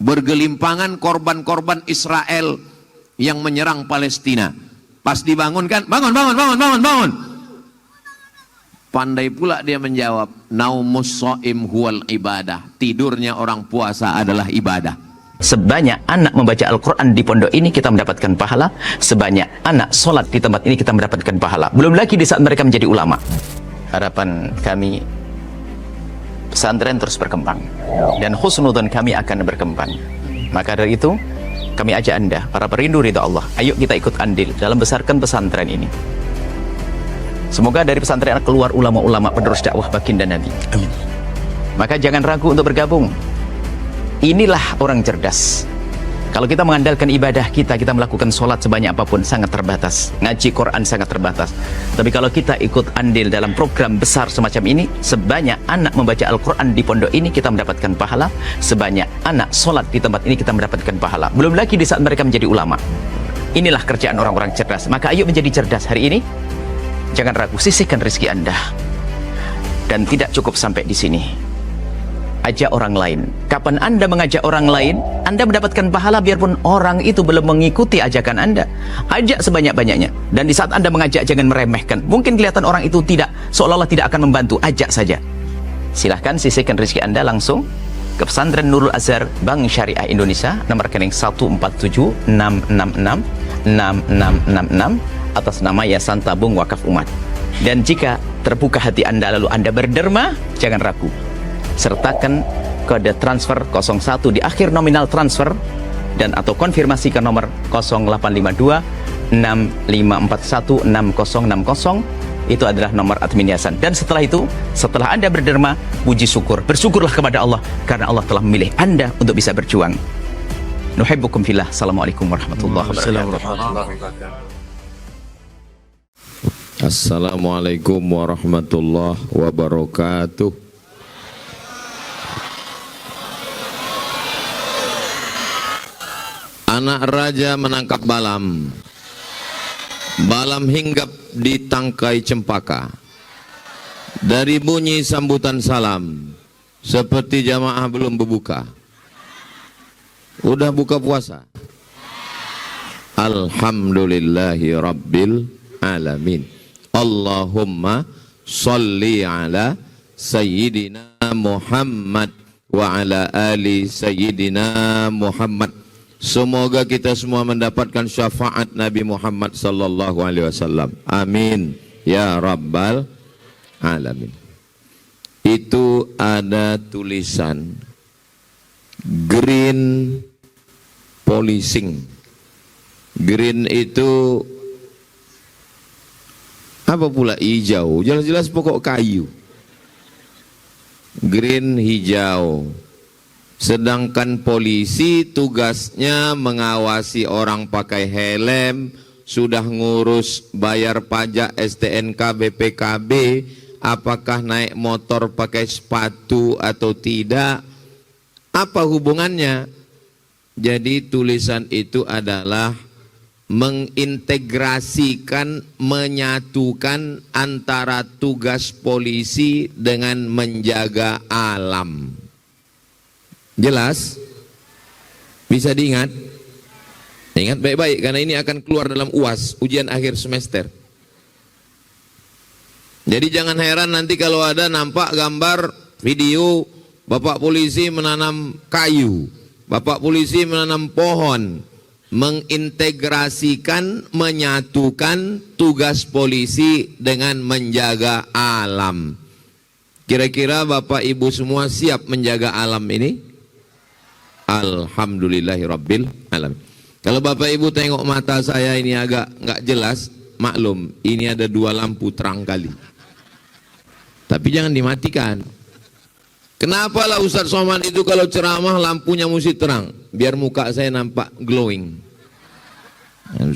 bergelimpangan korban-korban Israel yang menyerang Palestina. Pas dibangunkan, bangun, bangun, bangun, bangun, bangun. Pandai pula dia menjawab, naumus shaim huwal ibadah. Tidurnya orang puasa adalah ibadah. Sebanyak anak membaca Al-Quran di pondok ini kita mendapatkan pahala, sebanyak anak sholat di tempat ini kita mendapatkan pahala. Belum lagi di saat mereka menjadi ulama. Harapan kami pesantren terus berkembang dan husnudzon kami akan berkembang. Maka dari itu kami ajak Anda, para perindu ridha Allah, ayo kita ikut andil dalam besarkan pesantren ini. Semoga dari pesantren keluar ulama-ulama penerus dakwah baginda Nabi. Amin. Maka jangan ragu untuk bergabung. Inilah orang cerdas. Kalau kita mengandalkan ibadah kita melakukan sholat sebanyak apapun sangat terbatas, ngaji Quran sangat terbatas. Tapi kalau kita ikut andil dalam program besar semacam ini, sebanyak anak membaca Al-Quran di pondok ini kita mendapatkan pahala, sebanyak anak sholat di tempat ini kita mendapatkan pahala. Belum lagi di saat mereka menjadi ulama. Inilah kerjaan orang-orang cerdas. Maka ayo menjadi cerdas hari ini. Jangan ragu, sisihkan rezeki Anda. Dan tidak cukup sampai di sini. Ajak orang lain. Kapan Anda mengajak orang lain, Anda mendapatkan pahala biarpun orang itu belum mengikuti ajakan Anda. Ajak sebanyak-banyaknya. Dan di saat Anda mengajak, jangan meremehkan. Mungkin kelihatan orang itu tidak, seolah-olah tidak akan membantu. Ajak saja. Silahkan sisihkan rezeki Anda langsung ke Pesantren Nurul Azhar Bank Syariah Indonesia, nomor rekening 147-666-6666 atas nama Yayasan Tabung Wakaf Umat. Dan jika terbuka hati Anda lalu Anda berderma, jangan ragu. Sertakan kode transfer 01 di akhir nominal transfer dan atau konfirmasi ke nomor 0852 6541 6060. Itu adalah nomor admin yayasan. Dan setelah itu, setelah Anda berderma, puji syukur, bersyukurlah kepada Allah karena Allah telah memilih Anda untuk bisa berjuang. Nuhibbukum fillah. Assalamualaikum warahmatullahi wabarakatuh. Assalamualaikum warahmatullahi wabarakatuh. Anak raja menangkap Balam. Balam hinggap di tangkai cempaka. Dari bunyi sambutan salam, seperti jamaah belum berbuka. Udah buka puasa? Alhamdulillahi Rabbil Alamin. Allahumma salli ala Sayyidina Muhammad wa ala ali Sayyidina Muhammad. Semoga kita semua mendapatkan syafaat Nabi Muhammad sallallahu alaihi wasallam. Amin ya rabbal alamin. Itu ada tulisan green policing. Green itu apa pula? Hijau. Jelas-jelas pokok kayu. Green hijau. Sedangkan polisi tugasnya mengawasi orang pakai helm, sudah ngurus bayar pajak STNK, BPKB, apakah naik motor pakai sepatu atau tidak, apa hubungannya? Jadi tulisan itu adalah mengintegrasikan, menyatukan antara tugas polisi dengan menjaga alam. Jelas? Bisa diingat? Ingat baik-baik karena ini akan keluar dalam UAS, ujian akhir semester. Jadi jangan heran nanti kalau ada nampak gambar video Bapak polisi menanam kayu, Bapak polisi menanam pohon. Mengintegrasikan, menyatukan tugas polisi dengan menjaga alam. Kira-kira Bapak Ibu semua siap menjaga alam ini? Alhamdulillahirabbil alamin. Kalau Bapak Ibu tengok mata saya ini agak nggak jelas, maklum ini ada dua lampu terang kali. Tapi jangan dimatikan. Kenapa lah Ustadz Somad itu kalau ceramah lampunya mesti terang? Biar muka saya nampak glowing.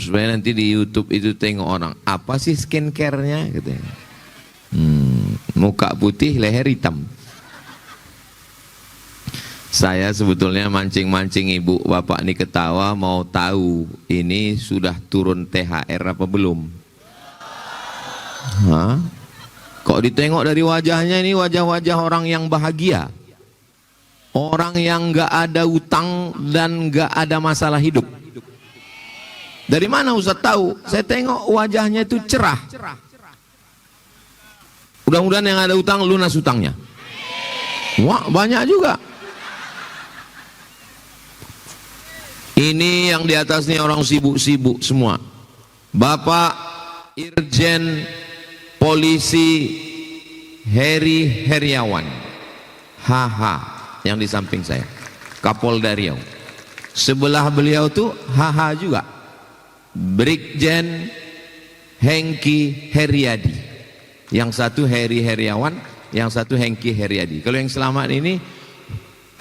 Supaya nanti di YouTube itu tengok orang, apa sih skincare-nya? Gitu. Muka putih, leher hitam. Saya sebetulnya mancing-mancing ibu bapak ini ketawa, mau tahu ini sudah turun THR apa belum? Hah? Kok ditengok dari wajahnya ini wajah-wajah orang yang bahagia, Orang yang nggak ada utang dan nggak ada masalah hidup. Dari mana Ustaz tahu? Saya tengok wajahnya itu cerah. Mudah-mudahan yang ada utang lunas utangnya. Wah, banyak juga. Ini yang di atas nih orang sibuk-sibuk semua. Bapak Irjen Polisi Heri Heriawan, HH, yang di samping saya, Kapolda Riau. Sebelah beliau tuh HH juga, Brigjen Hengki Heriadi. Yang satu Heri Heriawan, yang satu Hengki Heriadi. Kalau yang selamat ini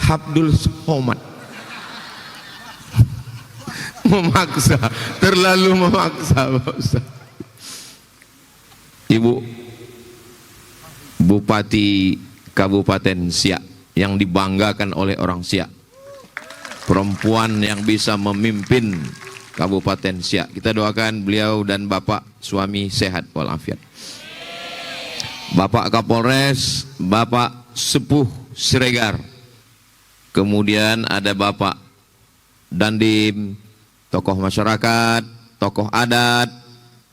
Abdul Somad. Memaksa, terlalu memaksa, Pak Ustaz. Ibu Bupati Kabupaten Siak yang dibanggakan oleh orang Siak, perempuan yang bisa memimpin Kabupaten Siak. Kita doakan beliau dan Bapak suami sehat walafiat. Bapak Kapolres, Bapak Sepuh Siregar, kemudian ada Bapak Dandim, tokoh masyarakat, tokoh adat,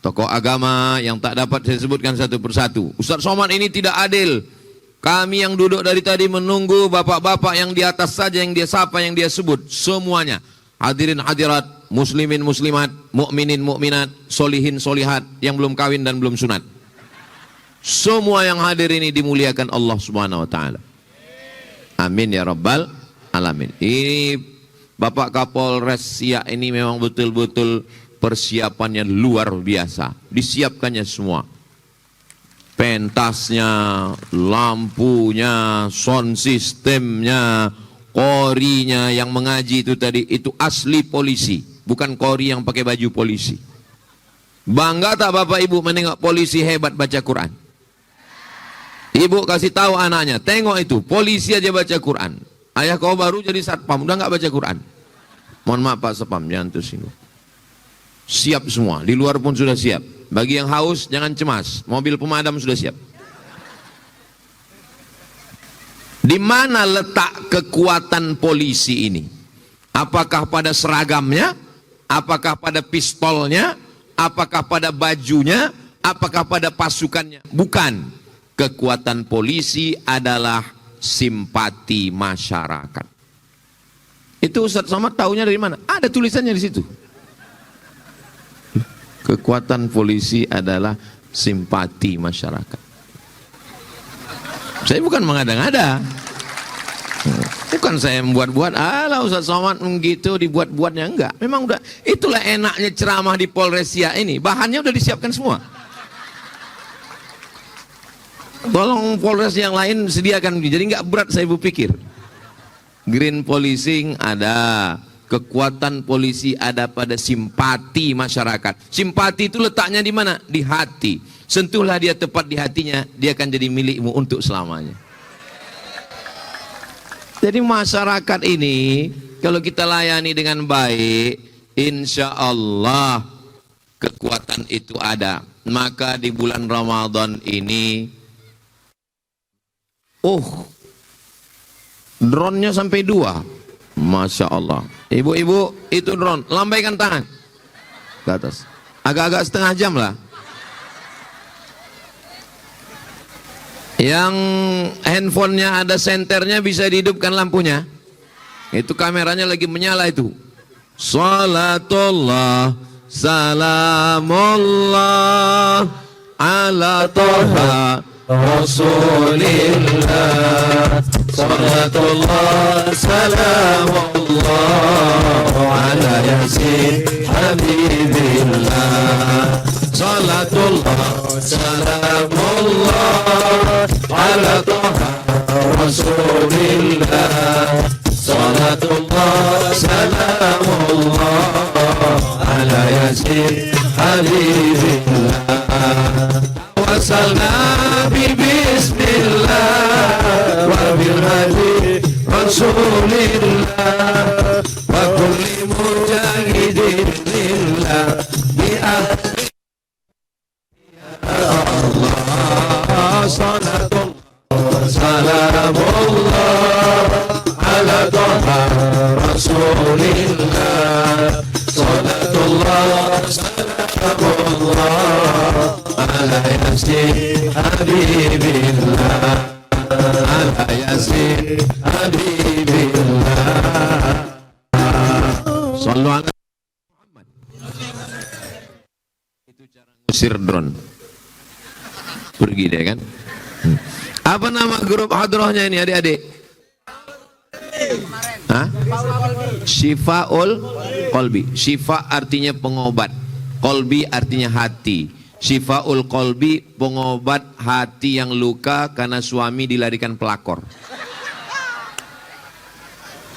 tokoh agama yang tak dapat saya sebutkan satu persatu. Ustaz Somad ini tidak adil. Kami yang duduk dari tadi menunggu bapak-bapak yang di atas saja yang dia sapa, yang dia sebut. Semuanya. Hadirin hadirat, muslimin muslimat, mukminin mukminat, solihin solihat yang belum kawin dan belum sunat. Semua yang hadir ini dimuliakan Allah Subhanahu wa taala. Amin ya rabbal alamin. Ini Bapak Kapolres Siak ini memang betul-betul persiapannya luar biasa. Disiapkannya semua. Pentasnya, lampunya, sound systemnya, korinya yang mengaji itu tadi, itu asli polisi, bukan kori yang pakai baju polisi. Bangga tak Bapak Ibu menengok polisi hebat baca Quran? Ibu kasih tahu anaknya, tengok itu, polisi aja baca Quran. Ayah kau baru jadi satpam, udah nggak baca Quran. Mohon maaf Pak Satpam, jangan tersinggung. Siap semua, di luar pun sudah siap. Bagi yang haus jangan cemas, mobil pemadam sudah siap. Di mana letak kekuatan polisi ini? Apakah pada seragamnya? Apakah pada pistolnya? Apakah pada bajunya? Apakah pada pasukannya? Bukan. Kekuatan polisi adalah simpati masyarakat. Itu Ustaz Somad tahunya dari mana? Ada tulisannya di situ. Kekuatan polisi adalah simpati masyarakat. Saya bukan mengada-ngada. Bukan saya membuat-buat. Alah Ustaz Somad begitu dibuat-buatnya, enggak. Memang udah, itulah enaknya ceramah di Polres Siak ini. Bahannya udah disiapkan semua. Tolong Polres yang lain sediakan, jadi nggak berat saya berpikir. Green policing ada, kekuatan polisi ada pada simpati masyarakat. Simpati itu letaknya di mana? Di hati. Sentuhlah dia tepat di hatinya, dia akan jadi milikmu untuk selamanya. Jadi masyarakat ini kalau kita layani dengan baik, insya Allah kekuatan itu ada. Maka di bulan Ramadan ini, drone-nya sampai 2. Masya Allah. Ibu-ibu, itu drone. Lambaikan tangan ke atas. Agak-agak setengah jam lah. Yang handphonenya ada senternya bisa dihidupkan lampunya. Itu kameranya lagi menyala itu. Salatullah, salamullah, ala toha Rasulillah, salatullah, salamullah, ala yasin habibillah. Salatullah, salamullah, ala toha Rasulillah. Salatullah, salamullah, ala yasin habibillah. Wasalna bi bismillah wa bil hadi Rasulillah wa kulli mujahidin lillah bi ahli Allah. Salatullah, salamullah, Rasulillah, salatullah salamullah ala yasin habibillah, ala yasin habibillah. Sallu ala Muhammad. Itu cara ngusir drone. Pergi deh kan. Apa nama grup hadrohnya ini adik-adik? Hah? Syifaul Qalbi. Syifa artinya pengobat, Qalbi artinya hati. Syifaul Qalbi, pengobat hati yang luka karena suami dilarikan pelakor.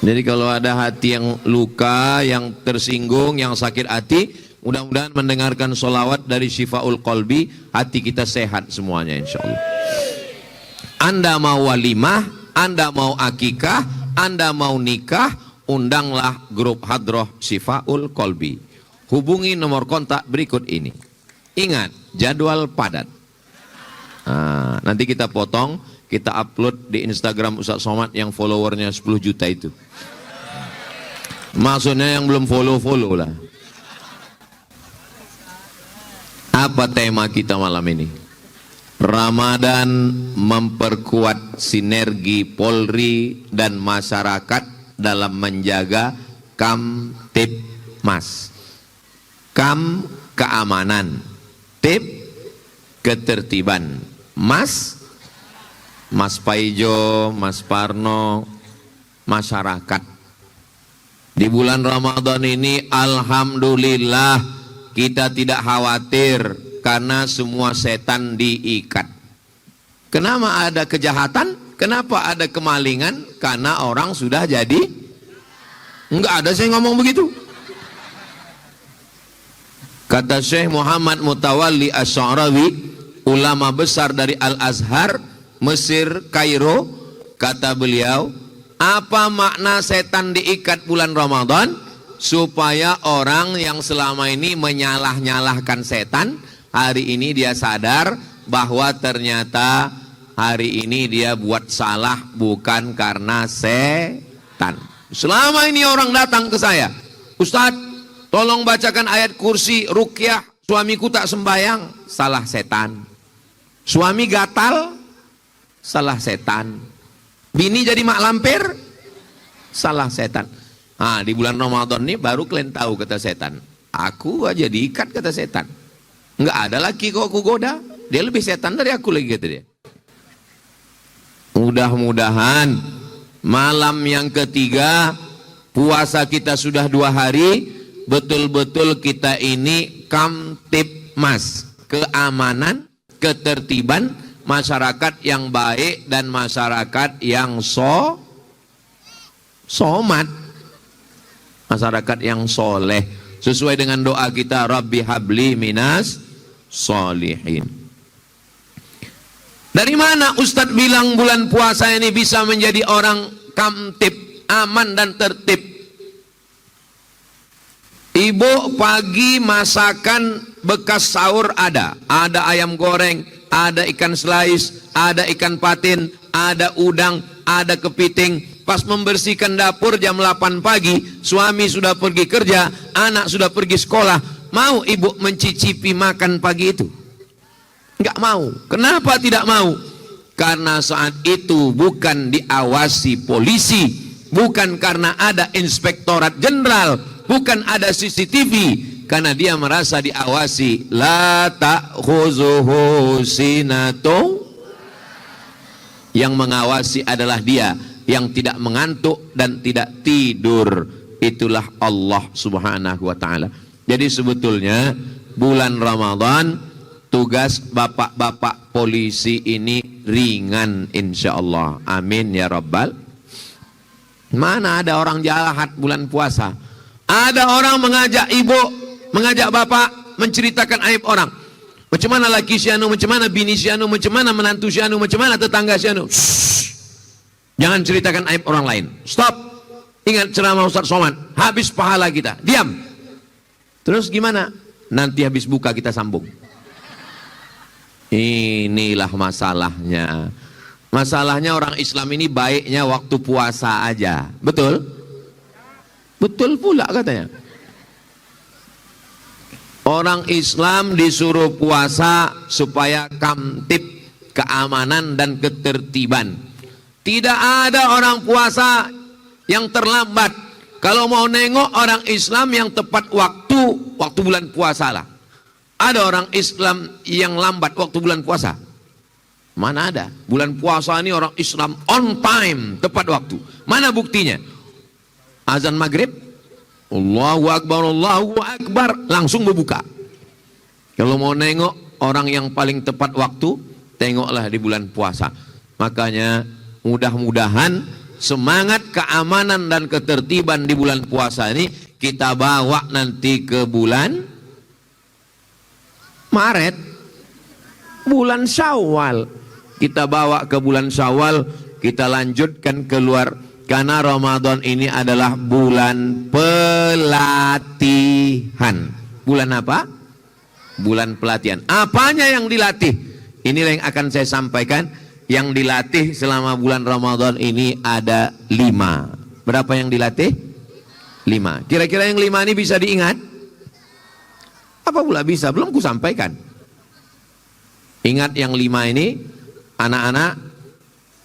Jadi kalau ada hati yang luka, yang tersinggung, yang sakit hati, mudah-mudahan mendengarkan sholawat dari Syifaul Qalbi, hati kita sehat semuanya insyaallah. Anda mau walimah, Anda mau akikah, Anda mau nikah, undanglah grup hadroh Syifaul Qalbi. Hubungi nomor kontak berikut ini. Ingat, jadwal padat. Nah, nanti kita potong, kita upload di Instagram Ustaz Somad yang followernya 10 juta itu. Maksudnya yang belum follow lah. Apa tema kita malam ini? Ramadan memperkuat sinergi Polri dan masyarakat dalam menjaga Kamtibmas. Kam, keamanan. Tib, ketertiban. Mas, Mas Paijo, Mas Parno, masyarakat. Di bulan Ramadan ini alhamdulillah kita tidak khawatir karena semua setan diikat. Kenapa ada kejahatan? Kenapa ada kemalingan? Karena orang sudah jadi. Enggak ada saya ngomong begitu. Kata Syekh Muhammad Mutawalli Asy'arawi, ulama besar dari Al-Azhar, Mesir, Kairo, kata beliau, apa makna setan diikat bulan Ramadan? Supaya orang yang selama ini menyalah-nyalahkan setan, hari ini dia sadar bahwa ternyata hari ini dia buat salah bukan karena setan. Selama ini orang datang ke saya, Ustadz, tolong bacakan ayat kursi ruqyah, suamiku tak sembahyang, salah setan. Suami gatal, salah setan. Bini jadi mak lampir, salah setan. Nah, di bulan Ramadan ini baru kalian tahu kata setan. Aku aja diikat kata setan. Enggak ada lagi kok aku goda. Dia lebih setan dari aku lagi kata dia. Mudah-mudahan malam yang ketiga puasa kita sudah 2 hari, betul-betul kita ini Kamtibmas, keamanan, ketertiban, masyarakat yang baik dan masyarakat yang somat, masyarakat yang soleh, sesuai dengan doa kita, Rabbi habli minas solihin. Dari mana Ustadz bilang bulan puasa ini bisa menjadi orang kamtib, aman dan tertib? Ibu pagi masakan bekas sahur ada ayam goreng, ada ikan slice, ada ikan patin, ada udang, ada kepiting. Pas membersihkan dapur jam 8 pagi, suami sudah pergi kerja, anak sudah pergi sekolah. Mau ibu mencicipi makan pagi itu? Enggak mau. Kenapa tidak mau? Karena saat itu bukan diawasi polisi, bukan karena ada inspektorat jenderal, bukan ada CCTV, karena dia merasa diawasi. La ta'khuzuhu sinatun, yang mengawasi adalah dia yang tidak mengantuk dan tidak tidur, itulah Allah subhanahu wa ta'ala. Jadi sebetulnya bulan Ramadan tugas bapak-bapak polisi ini ringan insya Allah, amin ya rabbal. Mana ada orang jahat bulan puasa? Ada orang mengajak ibu, mengajak bapak menceritakan aib orang. Macam mana laki si anu, macam mana bini si anu, macam mana menantu si anu, macam mana tetangga si anu. Jangan ceritakan aib orang lain. Stop. Ingat ceramah Ustaz Somad, habis pahala kita. Diam. Terus gimana? Nanti habis buka kita sambung. Inilah masalahnya. Masalahnya orang Islam ini baiknya waktu puasa aja. Betul? Betul pula katanya. Orang Islam disuruh puasa supaya kamtip keamanan dan ketertiban. Tidak ada orang puasa yang terlambat. Kalau mau nengok orang Islam yang tepat waktu bulan puasa lah. Ada orang Islam yang lambat waktu bulan puasa? Mana ada? Bulan puasa ini orang Islam on time, tepat waktu. Mana buktinya? Azan maghrib, Allahu Akbar, langsung berbuka. Kalau mau nengok orang yang paling tepat waktu, tengoklah di bulan puasa. Makanya mudah-mudahan semangat keamanan dan ketertiban di bulan puasa ini kita bawa nanti ke bulan Maret, bulan Syawal. Kita bawa ke bulan Syawal, kita lanjutkan keluar. Karena Ramadan ini adalah bulan pelatihan. Bulan apa? Bulan pelatihan. Apanya yang dilatih? Inilah yang akan saya sampaikan. Yang dilatih selama bulan Ramadan ini ada 5. Berapa yang dilatih? 5. Kira-kira yang 5 ini bisa diingat? Apa pula bisa? Belum ku sampaikan. Ingat yang 5 ini, anak-anak,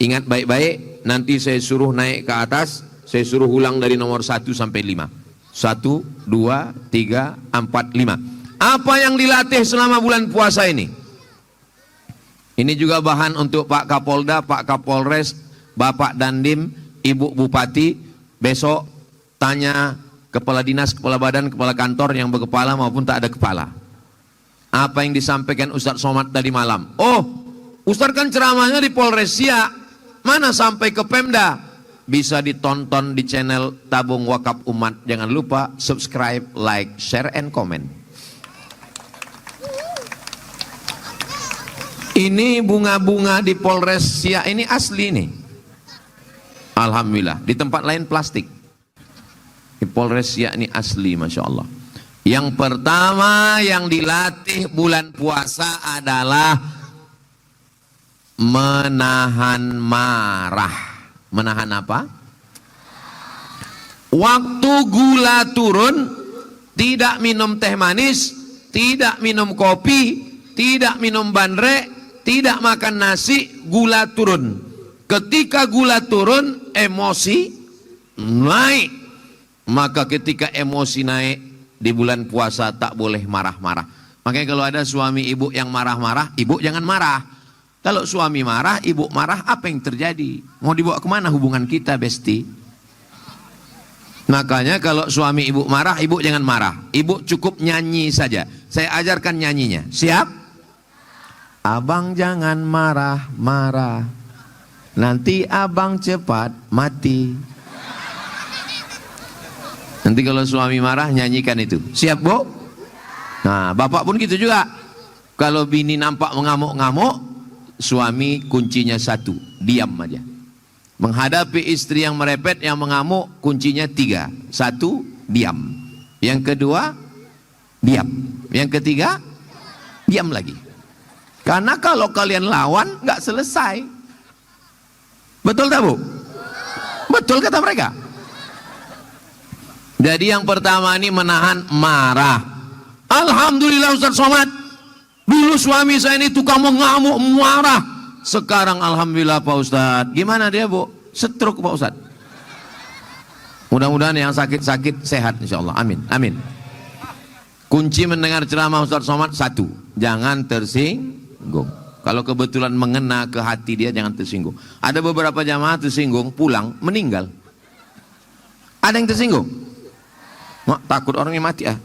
ingat baik-baik. Nanti saya suruh naik ke atas, saya suruh ulang dari nomor 1 sampai 5. 1, 2, 3, 4, 5. Apa yang dilatih selama bulan puasa ini? Ini juga bahan untuk Pak Kapolda, Pak Kapolres, Bapak Dandim, Ibu Bupati. Besok tanya kepala dinas, kepala badan, kepala kantor yang berkepala maupun tak ada kepala. Apa yang disampaikan Ustadz Somad tadi malam? Oh, Ustadz kan ceramahnya di Polres Siak. Mana sampai ke Pemda? Bisa ditonton di channel Tabung Wakaf Umat. Jangan lupa subscribe, like, share, and comment. Ini bunga-bunga di Polres Siak ini asli nih. Alhamdulillah. Di tempat lain plastik. Di Polres Siak ini asli, Masya Allah. Yang pertama yang dilatih bulan puasa adalah menahan marah. Menahan apa? Waktu gula turun, tidak minum teh manis, tidak minum kopi, tidak minum bandrek, tidak makan nasi, gula turun. Ketika gula turun, emosi naik. Maka ketika emosi naik di bulan puasa tak boleh marah-marah. Makanya kalau ada suami ibu yang marah-marah, ibu jangan marah. Kalau suami marah, ibu marah, apa yang terjadi? Mau dibawa kemana hubungan kita, Besti? Makanya kalau suami ibu marah, ibu jangan marah. Ibu cukup nyanyi saja. Saya ajarkan nyanyinya. Siap? Abang jangan marah-marah, nanti abang cepat mati. Nanti kalau suami marah, nyanyikan itu. Siap, Bu? Nah, bapak pun gitu juga. Kalau bini nampak mengamuk-ngamuk, suami kuncinya 1, diam aja. Menghadapi istri yang merepet, yang mengamuk, kuncinya 3. 1, diam. Yang kedua, diam. Yang ketiga, diam lagi. Karena kalau kalian lawan, nggak selesai. Betul tak, Bu? Betul kata mereka. Jadi yang pertama ini menahan marah. Alhamdulillah Ustaz Somad. Dulu suami saya ini tukang mengamuk, marah. Sekarang alhamdulillah Pak Ustadz. Gimana dia, Bu? Stroke Pak Ustadz. Mudah-mudahan yang sakit-sakit sehat insyaallah. Amin. Amin. Kunci mendengar ceramah Ustadz Somad 1, jangan tersinggung. Kalau kebetulan mengena ke hati dia, jangan tersinggung. Ada beberapa jamaah tersinggung, pulang meninggal. Ada yang tersinggung? Takut orangnya mati ah.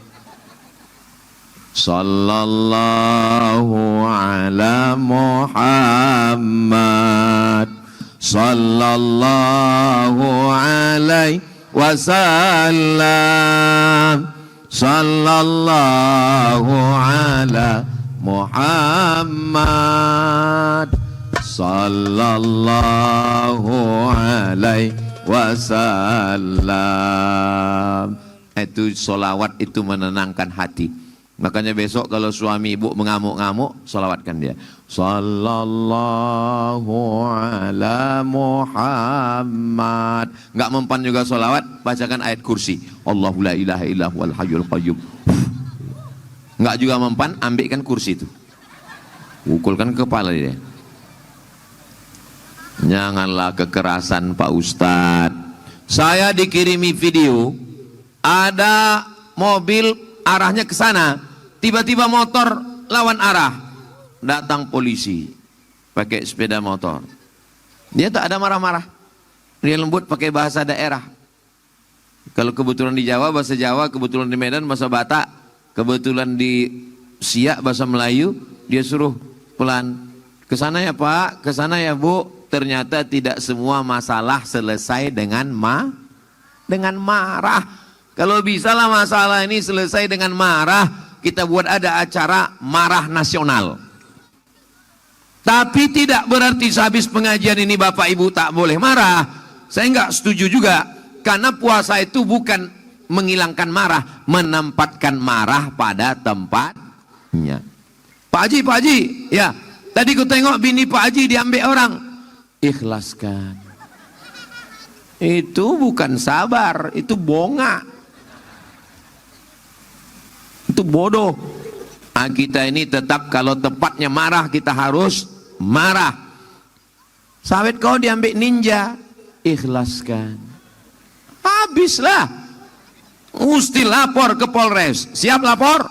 Sallallahu ala Muhammad, sallallahu alaihi wasallam, sallallahu ala Muhammad, sallallahu alaihi wasallam. Itu solawat, itu menenangkan hati. Makanya besok kalau suami ibu mengamuk-ngamuk, salawatkan dia. Sallallahu ala Muhammad. Enggak mempan juga salawat, bacakan ayat kursi. Allahu la ilaha illa huwal hayyul qayyum. Enggak juga mempan, ambilkan kursi itu. Pukulkan kepala dia. Janganlah kekerasan Pak Ustadz. Saya dikirimi video, ada mobil arahnya ke sana, tiba-tiba motor lawan arah, datang polisi pakai sepeda motor. Dia tak ada marah-marah, dia lembut pakai bahasa daerah. Kalau kebetulan di Jawa bahasa Jawa, kebetulan di Medan bahasa Batak, kebetulan di Siak bahasa Melayu, dia suruh pelan, ke sana ya Pak, ke sana ya Bu. Ternyata tidak semua masalah selesai dengan marah. Kalau bisalah masalah ini selesai dengan marah, kita buat ada acara marah nasional. Tapi tidak berarti sehabis pengajian ini Bapak Ibu tak boleh marah. Saya nggak setuju juga, karena puasa itu bukan menghilangkan marah, menempatkan marah pada tempatnya. Pak Haji, ya, tadi ku tengok bini Pak Haji diambil orang. Ikhlaskan. Itu bukan sabar, itu bonga. Itu bodoh. Nah, kita ini tetap kalau tempatnya marah, kita harus marah. Sawit kau diambil ninja, ikhlaskan. Habislah. Mesti lapor ke Polres. Siap lapor?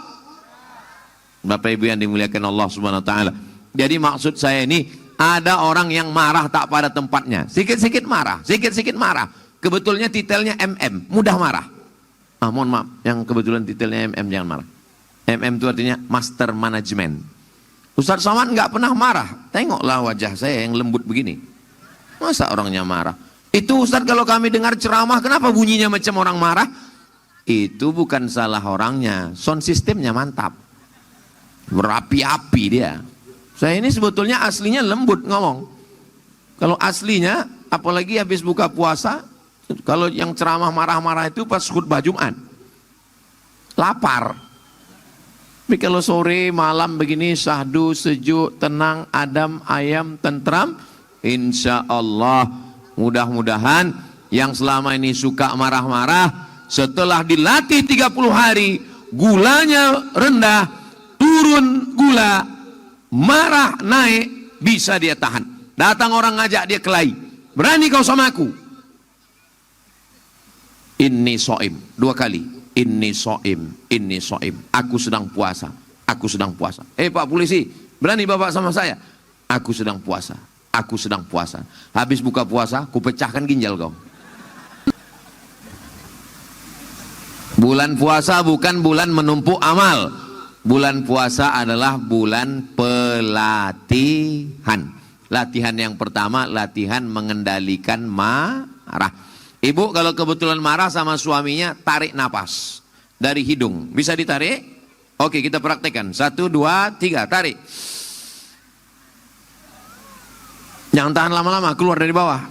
Bapak Ibu yang dimuliakan Allah Subhanahu wa taala. Jadi maksud saya ini, ada orang yang marah tak pada tempatnya. Sikit-sikit marah, sikit-sikit marah. Kebetulannya titelnya MM, mudah marah. Mohon maaf, yang kebetulan titelnya MM jangan marah. MM itu artinya Master Management. Ustaz Somad nggak pernah marah. Tengoklah wajah saya yang lembut begini. Masa orangnya marah? Itu Ustaz kalau kami dengar ceramah, kenapa bunyinya macam orang marah? Itu bukan salah orangnya, sound systemnya mantap. Berapi-api dia. Saya ini sebetulnya aslinya lembut ngomong. Kalau aslinya, apalagi habis buka puasa, kalau yang ceramah marah-marah itu pas khutbah Jumat. Lapar. Tapi kalau sore, malam begini, syahdu, sejuk, tenang, adem, ayam, tentram, insya Allah, mudah-mudahan yang selama ini suka marah-marah, setelah dilatih 30 hari, gulanya rendah, turun gula, marah naik, bisa dia tahan. Datang orang ngajak dia kelahi, berani kau sama aku? Inni so'im, 2 kali. Inni so'im, aku sedang puasa, aku sedang puasa. Pak polisi, berani bapak sama saya? Aku sedang puasa, aku sedang puasa. Habis buka puasa, ku pecahkan ginjal kau. Bulan puasa bukan bulan menumpuk amal. Bulan puasa adalah bulan pelatihan. Latihan yang pertama, latihan mengendalikan marah. Ibu kalau kebetulan marah sama suaminya, tarik napas dari hidung. Bisa ditarik? Oke, kita praktekkan. 1, 2, 3, tarik. Jangan tahan lama-lama, keluar dari bawah.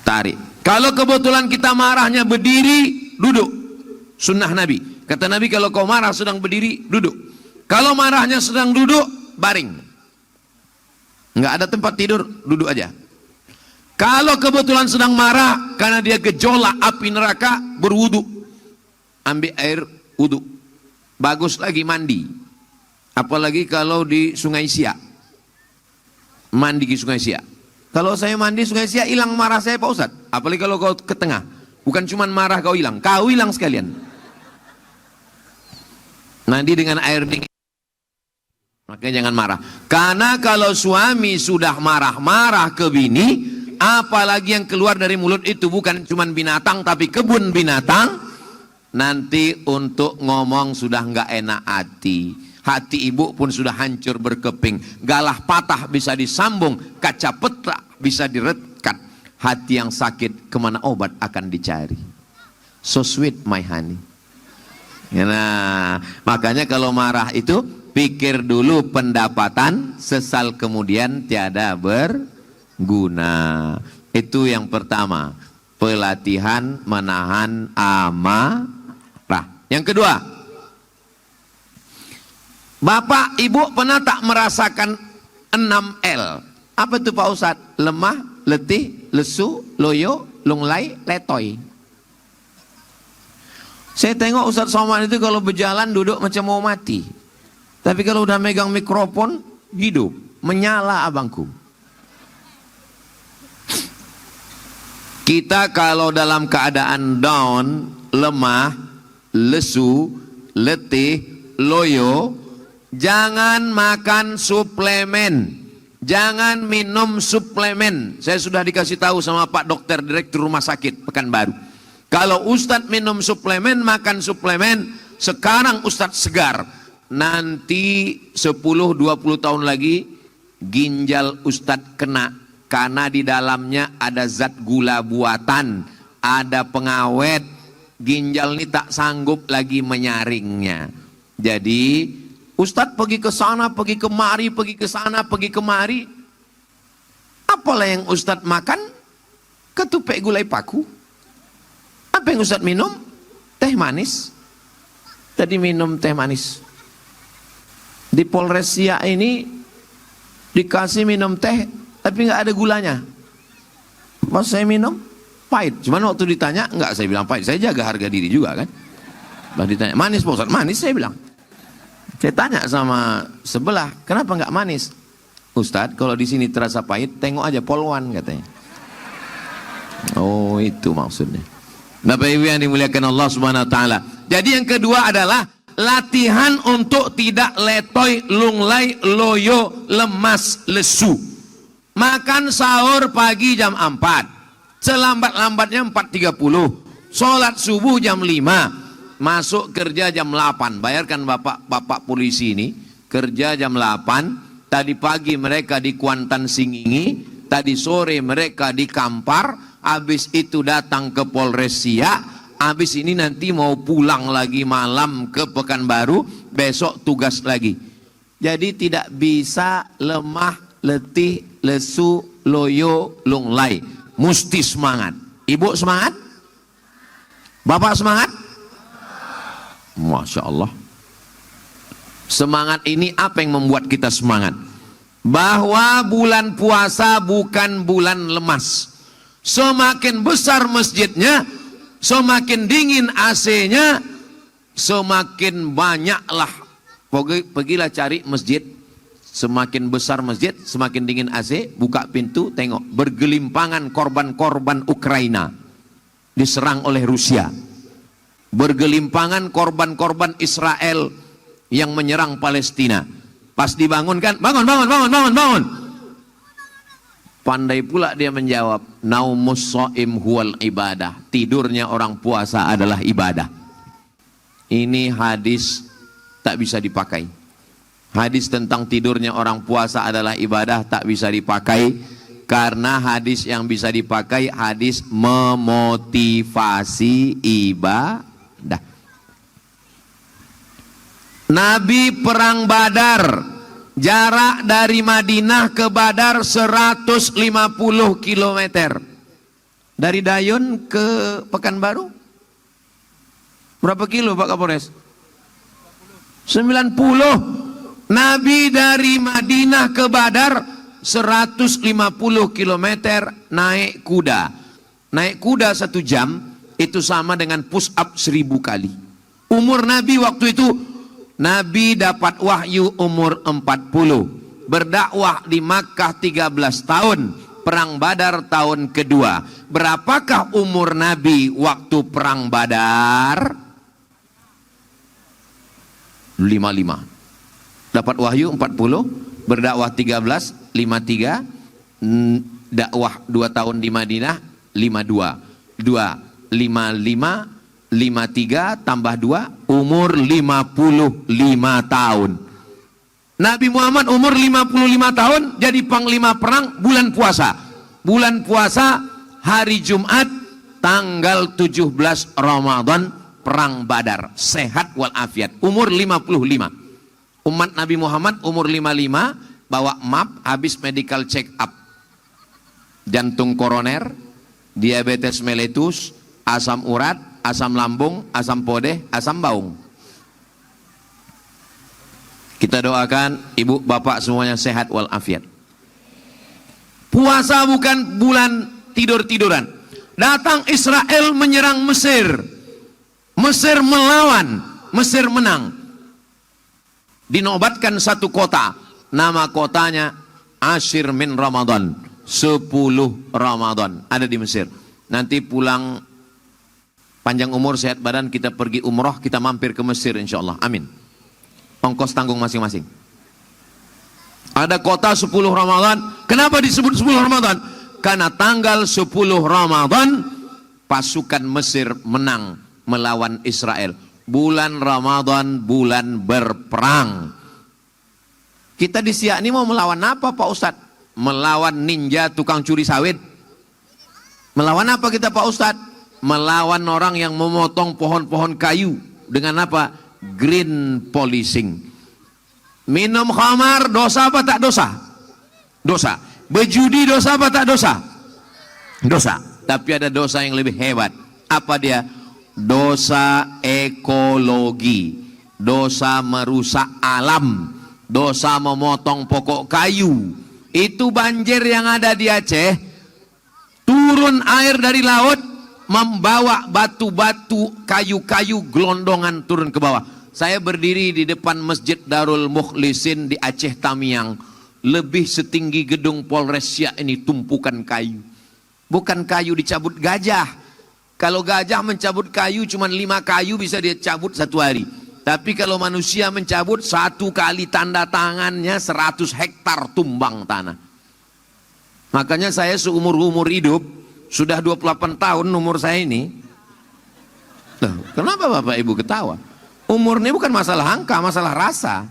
Tarik. Kalau kebetulan kita marahnya berdiri, duduk. Sunnah Nabi. Kata Nabi, kalau kau marah sedang berdiri, duduk. Kalau marahnya sedang duduk, baring. Nggak ada tempat tidur, duduk aja. Kalau kebetulan sedang marah, karena dia gejolak api neraka, berwudu. Ambil air wudu. Bagus lagi mandi. Apalagi kalau di Sungai Siak. Mandi di Sungai Siak. Kalau saya mandi Sungai Siak, hilang marah saya Pak Ustadz. Apalagi kalau kau ke tengah. Bukan cuma marah kau hilang sekalian. Mandi dengan air dingin. Makanya jangan marah. Karena kalau suami sudah marah-marah ke bini, apalagi yang keluar dari mulut itu bukan cuma binatang, tapi kebun binatang, nanti untuk ngomong sudah nggak enak hati. Hati ibu pun sudah hancur berkeping. Galah patah bisa disambung, kaca petak bisa direkat. Hati yang sakit, kemana obat akan dicari? So sweet my honey. Nah, makanya kalau marah itu pikir dulu pendapatan, sesal kemudian tiada berguna. Itu yang pertama, pelatihan menahan amarah. Yang kedua, Bapak, Ibu pernah tak merasakan 6L? Apa itu Pak Ustadz? Lemah, letih, lesu, loyo, lunglai, letoy. Saya tengok Ustadz Somad itu kalau berjalan duduk macam mau mati. Tapi kalau udah megang mikrofon, hidup, menyala abangku. Kita kalau dalam keadaan down, lemah, lesu, letih, loyo, jangan makan suplemen. Jangan minum suplemen. Saya sudah dikasih tahu sama Pak Dokter Direktur Rumah Sakit Pekanbaru. Kalau Ustadz minum suplemen, makan suplemen, sekarang Ustadz segar. Nanti 10-20 tahun lagi ginjal Ustadz kena. Karena di dalamnya ada zat gula buatan, ada pengawet. Ginjal ini tak sanggup lagi menyaringnya. Jadi Ustadz pergi ke sana, pergi kemari, pergi ke sana, pergi kemari. Apalah yang Ustadz makan? Ketupek gulai paku. Apa yang Ustadz minum? Teh manis. Tadi minum teh manis. Di Polres Siak ini dikasih minum teh, tapi nggak ada gulanya. Pas saya minum, pahit. Cuman waktu ditanya, nggak, saya bilang pahit. Saya jaga harga diri juga kan. Pas ditanya, manis Pak Ustadz? Manis, saya bilang. Saya tanya sama sebelah, kenapa nggak manis? Ustadz, kalau di sini terasa pahit, tengok aja Polwan katanya. Oh, itu maksudnya. Bapak Ibu yang dimuliakan Allah Subhanahu wa taala. Jadi yang kedua adalah latihan untuk tidak letoy, lunglai, loyo, lemas, lesu. Makan sahur pagi jam 4. Selambat-lambatnya 4.30. Sholat subuh jam 5. Masuk kerja jam 8. Bayarkan bapak polisi ini kerja jam 8. Tadi pagi mereka di Kuantan Singingi, tadi sore mereka di Kampar, habis itu datang ke Polres Siak, habis ini nanti mau pulang lagi malam ke Pekanbaru, besok tugas lagi. Jadi tidak bisa lemah, letih, lesu, loyo, lunglai. Mesti semangat. Ibu semangat? Bapak semangat? Masya Allah. Semangat ini apa yang membuat kita semangat? Bahwa bulan puasa bukan bulan lemas. Semakin besar masjidnya, semakin dingin AC-nya, semakin banyaklah. Pergilah cari masjid. Semakin besar masjid, semakin dingin AC, buka pintu, tengok. Bergelimpangan korban-korban Ukraina. Diserang oleh Rusia. Bergelimpangan korban-korban Israel yang menyerang Palestina. Pas dibangunkan, bangun. Pandai pula dia menjawab, naumus shaim huwal ibadah. Tidurnya orang puasa adalah ibadah. Ini hadis tak bisa dipakai. Hadis tentang tidurnya orang puasa adalah ibadah tak bisa dipakai. Karena hadis yang bisa dipakai hadis memotivasi ibadah. Nabi perang Badar, jarak dari Madinah ke Badar 150 km. Dari Dayun ke Pekanbaru berapa kilo Pak Kapolres? 90. Nabi dari Madinah ke Badar 150 km naik kuda. Naik kuda 1 jam itu sama dengan push up 1000 kali. Umur Nabi waktu itu, Nabi dapat wahyu umur 40. Berdakwah di Makkah 13 tahun. Perang Badar tahun kedua. Berapakah umur Nabi waktu perang Badar? 55. Dapat wahyu 40, berdakwah 13, 53, dakwah 2 tahun di Madinah 52. 55, 53 tambah 2, umur 55 tahun. Nabi Muhammad umur 55 tahun jadi panglima perang bulan puasa. Bulan puasa hari Jumat tanggal 17 Ramadan perang Badar. Sehat walafiat. Umur 55. Umat Nabi Muhammad umur 55 bawa map habis medical check up. Jantung koroner, diabetes mellitus, asam urat, asam lambung, asam podeh, asam baung. Kita doakan ibu bapak semuanya sehat walafiat. Puasa bukan bulan tidur-tiduran. Datang Israel menyerang Mesir. Mesir melawan, Mesir menang. Dinobatkan satu kota. Nama kotanya Ashir min Ramadan. 10 Ramadan. Ada di Mesir. Nanti pulang panjang umur, sehat badan, kita pergi umroh, kita mampir ke Mesir insyaAllah. Amin. Ongkos tanggung masing-masing. Ada kota 10 Ramadan. Kenapa disebut 10 Ramadan? Karena tanggal 10 Ramadan pasukan Mesir menang melawan Israel. Bulan Ramadan, bulan berperang. Kita di Siak ini mau melawan apa Pak Ustadz? Melawan ninja tukang curi sawit. Melawan apa kita Pak Ustadz? Melawan orang yang memotong pohon-pohon kayu. Dengan apa? Green policing. Minum khamar dosa apa tak dosa? Dosa. Berjudi dosa apa tak dosa? Dosa. Tapi ada dosa yang lebih hebat. Apa dia? Dosa ekologi. Dosa merusak alam. Dosa memotong pokok kayu. Itu banjir yang ada di Aceh. Turun air dari laut, membawa batu-batu, kayu-kayu gelondongan turun ke bawah. Saya berdiri di depan Masjid Darul Mukhlisin di Aceh Tamiang. Lebih setinggi gedung Polres Siak ini tumpukan kayu. Bukan kayu dicabut gajah. Kalau gajah mencabut kayu cuma 5 kayu bisa dia cabut 1 hari. Tapi kalau manusia mencabut 1 kali tanda tangannya 100 hektar tumbang tanah. Makanya saya seumur-umur hidup, sudah 28 tahun umur saya ini. Loh, kenapa Bapak Ibu ketawa? Umur ini bukan masalah angka, masalah rasa.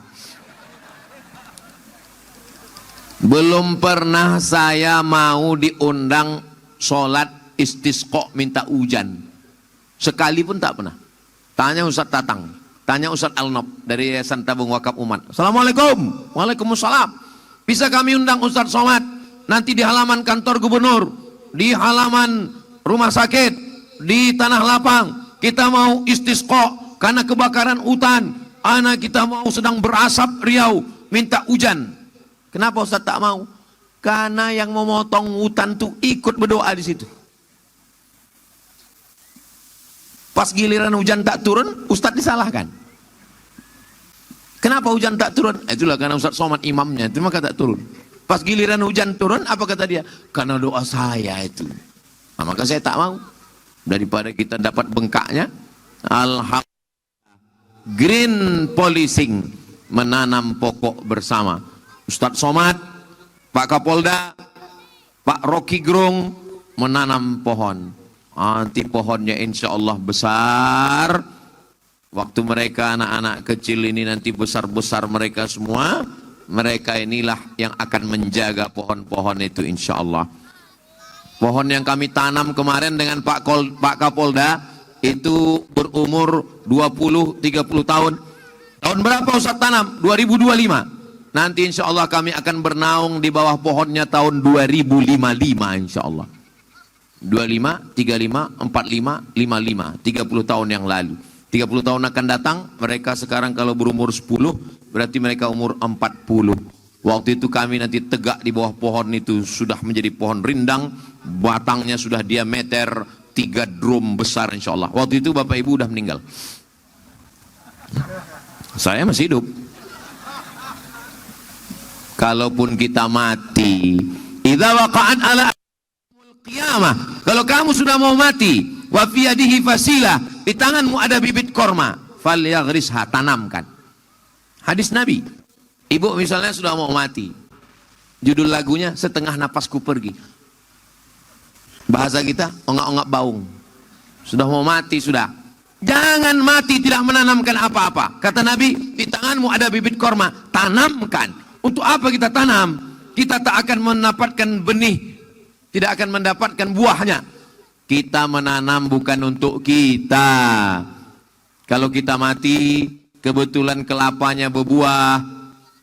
Belum pernah saya mau diundang sholat istisqa minta hujan. Sekalipun tak pernah. Tanya Ustadz Tatang, tanya Ustadz Alnob dari Yayasan Tabung Wakaf Umat. Assalamualaikum. Waalaikumsalam. Bisa kami undang Ustadz sholat nanti di halaman kantor gubernur, di halaman rumah sakit, di Tanah Lapang. Kita mau istisqa karena kebakaran hutan. Anak kita mau sedang berasap Riau, minta hujan. Kenapa Ustaz tak mau? Karena yang memotong hutan tuh ikut berdoa di situ. Pas giliran hujan tak turun, Ustaz disalahkan. Kenapa hujan tak turun? Itulah karena Ustaz Somad imamnya, itu maka tak turun. Pas giliran hujan turun, apa kata dia? Karena doa saya itu. Nah, maka saya tak mau. Daripada kita dapat bengkaknya, alhamdulillah. Green policing, menanam pokok bersama. Ustadz Somad, Pak Kapolda, Pak Rocky Gerung menanam pohon. Nanti pohonnya insya Allah besar. Waktu mereka anak-anak kecil ini nanti besar-besar mereka semua. Mereka inilah yang akan menjaga pohon-pohon itu insya Allah. Pohon yang kami tanam kemarin dengan Pak Kapolda itu berumur 20-30 tahun. Tahun berapa Ustadz tanam? 2025. Nanti insya Allah kami akan bernaung di bawah pohonnya tahun 2055 insya Allah. 25, 35, 45, 55, 30 tahun yang lalu. 30 tahun akan datang, mereka sekarang kalau berumur 10, berarti mereka umur 40. Waktu itu kami nanti tegak di bawah pohon itu, sudah menjadi pohon rindang, batangnya sudah diameter 3 drum besar insya Allah. Waktu itu Bapak Ibu sudah meninggal. Saya masih hidup. Kalaupun kita mati, idza waqa'at ala qiyamah, kalau kamu sudah mau mati, wa fi yadihi fasilah, di tanganmu ada bibit korma, falyaghrisha, tanamkan. Hadis Nabi. Ibu misalnya sudah mau mati, judul lagunya setengah napasku pergi. Bahasa kita ongak-ongak baung. Sudah mau mati sudah. Jangan mati tidak menanamkan apa-apa. Kata Nabi, di tanganmu ada bibit korma, tanamkan. Untuk apa kita tanam? Kita tak akan mendapatkan benih, tidak akan mendapatkan buahnya. Kita menanam bukan untuk kita. Kalau kita mati, kebetulan kelapanya berbuah,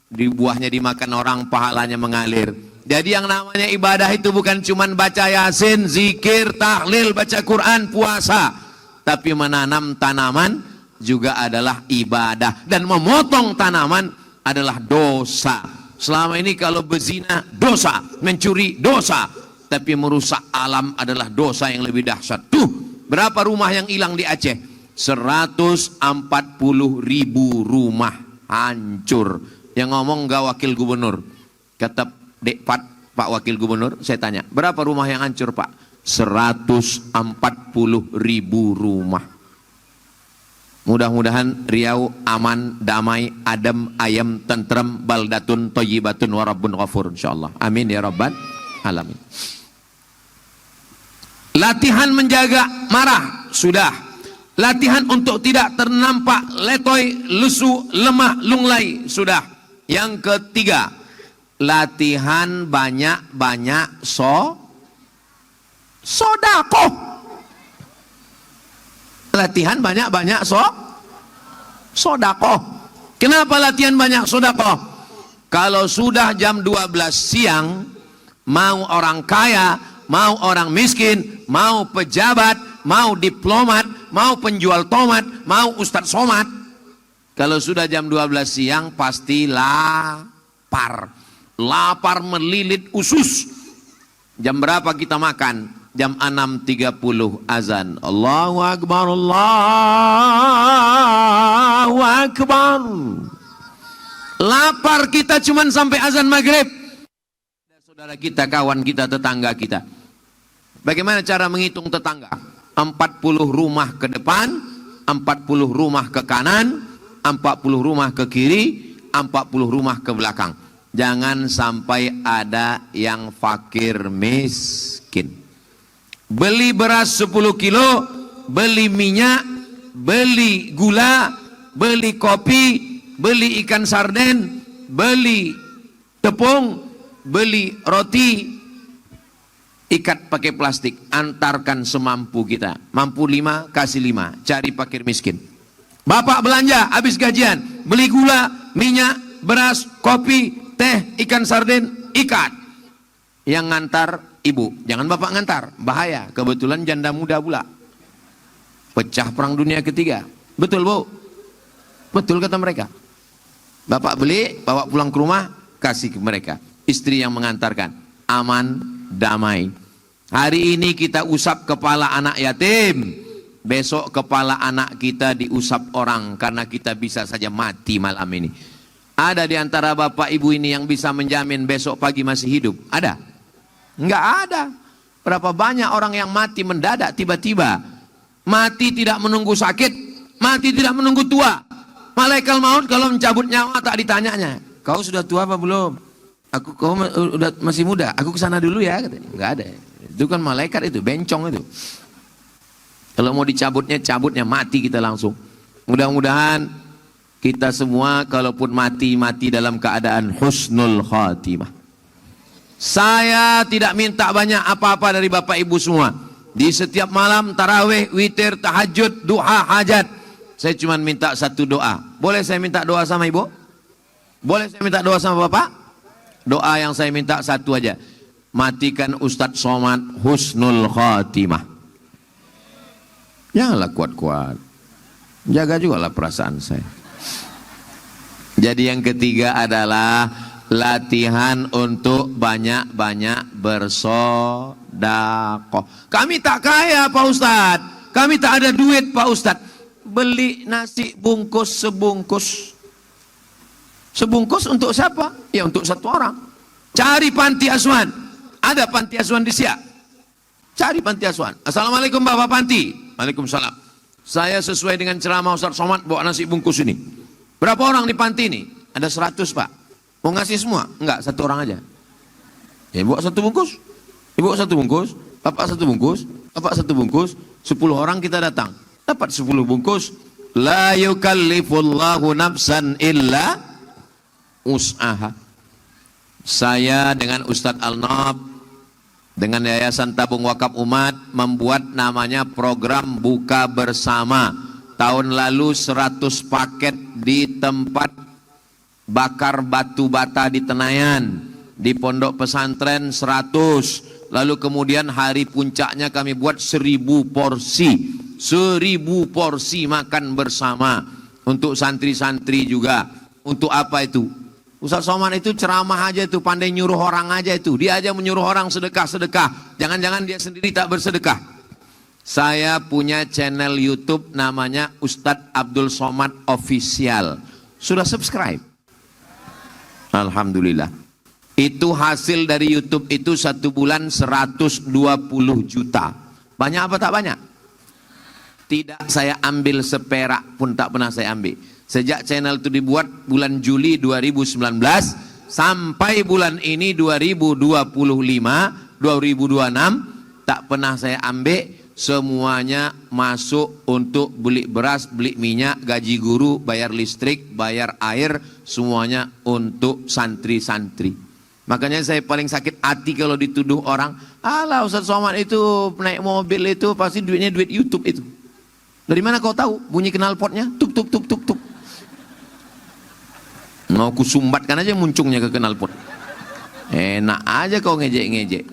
di buahnya dimakan orang, pahalanya mengalir. Jadi yang namanya ibadah itu bukan cuma baca yasin, zikir, tahlil, baca Quran, puasa. Tapi menanam tanaman juga adalah ibadah. Dan memotong tanaman adalah dosa. Selama ini kalau berzina dosa, mencuri dosa, tapi merusak alam adalah dosa yang lebih dahsyat. Tuh, berapa rumah yang hilang di Aceh? 140.000 rumah hancur. Yang ngomong gak wakil gubernur. Kata Pak Wakil Gubernur, saya tanya, berapa rumah yang hancur Pak? 140.000 rumah. Mudah-mudahan Riau aman, damai, adem, ayam, tentrem, baldatun, thayyibatun, warabbun ghafur insyaallah. Amin ya rabbal alamin. Latihan menjaga marah sudah. Latihan untuk tidak ternampak letoy, lesu, lemah, lunglai sudah. Yang ketiga, latihan banyak-banyak sodakoh. Latihan banyak-banyak sodakoh. Kenapa latihan banyak sodakoh? Kalau sudah jam 12 siang, mau orang kaya, mau orang miskin, mau pejabat, mau diplomat, mau penjual tomat, mau ustadz somad, kalau sudah jam 12 siang pasti lapar. Lapar melilit usus. Jam berapa kita makan? Jam 6.30 azan. Allahu Akbar, Allahu Akbar. Lapar kita cuman sampai azan maghrib. Saudara kita, kawan kita, tetangga kita. Bagaimana cara menghitung tetangga? 40 rumah ke depan, 40 rumah ke kanan, 40 rumah ke kiri, 40 rumah ke belakang. Jangan sampai ada yang fakir miskin. Beli beras 10 kilo, beli minyak, beli gula, beli kopi, beli ikan sarden, beli tepung, beli roti, ikat pakai plastik, antarkan semampu kita. Mampu 5, kasih 5, cari fakir miskin. Bapak belanja, habis gajian, beli gula, minyak, beras, kopi, teh, ikan sarden, ikat. Yang ngantar ibu, jangan bapak ngantar, bahaya. Kebetulan janda muda pula. Pecah perang dunia ketiga. Betul bu? Betul kata mereka. Bapak beli, bawa pulang ke rumah, kasih ke mereka. Istri yang mengantarkan. Aman, damai. Hari ini kita usap kepala anak yatim. Besok kepala anak kita diusap orang, karena kita bisa saja mati malam ini. Ada di antara bapak ibu ini yang bisa menjamin besok pagi masih hidup? Ada? Enggak ada. Berapa banyak orang yang mati mendadak tiba-tiba. Mati tidak menunggu sakit, mati tidak menunggu tua. Malaikat maut kalau mencabut nyawa tak ditanyanya. Kau sudah tua apa belum? Kau udah masih muda. Aku kesana dulu ya katanya. Enggak ada. Itu kan malaikat itu, bencong itu. Kalau mau dicabutnya, cabutnya, mati kita langsung. Mudah-mudahan kita semua kalaupun mati dalam keadaan husnul khatimah. Saya tidak minta banyak apa-apa dari bapak ibu semua. Di setiap malam tarawih, witir, tahajud, duha, hajat, saya cuma minta satu doa. Boleh saya minta doa sama ibu? Boleh saya minta doa sama bapak? Doa yang saya minta satu aja. Matikan Ustadz Somad husnul khatimah. Janganlah kuat-kuat. Jaga juga lah perasaan saya. Jadi yang ketiga adalah latihan untuk banyak-banyak bersodakoh. Kami tak kaya Pak Ustadz, kami tak ada duit Pak Ustadz. Beli nasi bungkus sebungkus. Sebungkus untuk siapa? Ya untuk satu orang. Cari panti asuhan. Ada panti asuhan di Siak. Cari panti asuhan. Assalamualaikum Bapak Panti. Waalaikumsalam. Saya sesuai dengan ceramah Ustadz Somad bawa nasi bungkus ini. Berapa orang di panti ini? Ada 100 Pak. Mau ngasih semua? Enggak, satu orang aja. Ya bawa satu bungkus. Ibu satu bungkus, bapak satu bungkus, bapak satu bungkus, 10 orang kita datang. Dapat 10 bungkus. La yukallifullahu nafsan illa us'aha. Saya dengan Ustadz Al-Nob, dengan Yayasan Tabung Wakaf Umat, membuat namanya program Buka Bersama. Tahun lalu 100 paket di tempat bakar batu bata di Tenayan, di pondok pesantren 100, lalu kemudian hari puncaknya kami buat 1000 porsi, 1000 porsi makan bersama untuk santri-santri juga. Untuk apa itu? Ustaz Somad itu ceramah aja itu, pandai nyuruh orang aja itu. Dia aja menyuruh orang sedekah-sedekah. Jangan-jangan dia sendiri tak bersedekah. Saya punya channel YouTube namanya Ustadz Abdul Somad Official. Sudah subscribe? Alhamdulillah. Itu hasil dari YouTube itu 1 bulan 120 juta. Banyak apa tak banyak? Tidak saya ambil seperak pun, tak pernah saya ambil. Sejak channel itu dibuat bulan Juli 2019 sampai bulan ini 2025, 2026 tak pernah saya ambil. Semuanya masuk untuk beli beras, beli minyak, gaji guru, bayar listrik, bayar air, semuanya untuk santri-santri. Makanya saya paling sakit hati kalau dituduh orang, alah Ustaz Somad itu naik mobil itu pasti duitnya duit YouTube itu. Dari mana kau tahu? Bunyi knalpotnya, tuk tuk tuk tuk tuk. Mau ku sumbatkan aja muncungnya ke knalpot. Enak aja kau ngejek-ngejek.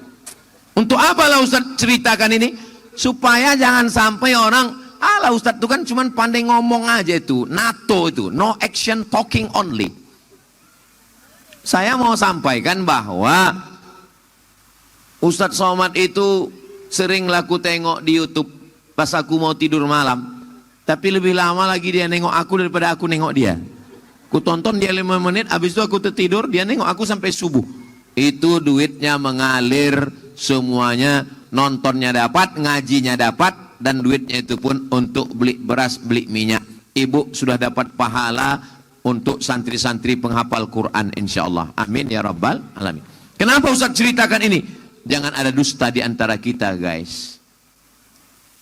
Untuk apalah Ustaz ceritakan ini? Supaya jangan sampai orang, alah Ustaz itu kan cuma pandai ngomong aja itu, NATO itu, no action talking only. Saya mau sampaikan bahwa Ustaz Somad itu sering laku tengok di YouTube pas aku mau tidur malam. Tapi lebih lama lagi dia nengok aku daripada aku nengok dia. Aku tonton dia 5 menit, habis itu aku tertidur, dia nengok aku sampai subuh. Itu duitnya mengalir semuanya, nontonnya dapat, ngajinya dapat, dan duitnya itu pun untuk beli beras, beli minyak. Ibu sudah dapat pahala untuk santri-santri penghafal Quran insyaallah. Amin ya rabbal alamin. Kenapa Ustaz ceritakan ini? Jangan ada dusta di antara kita, guys.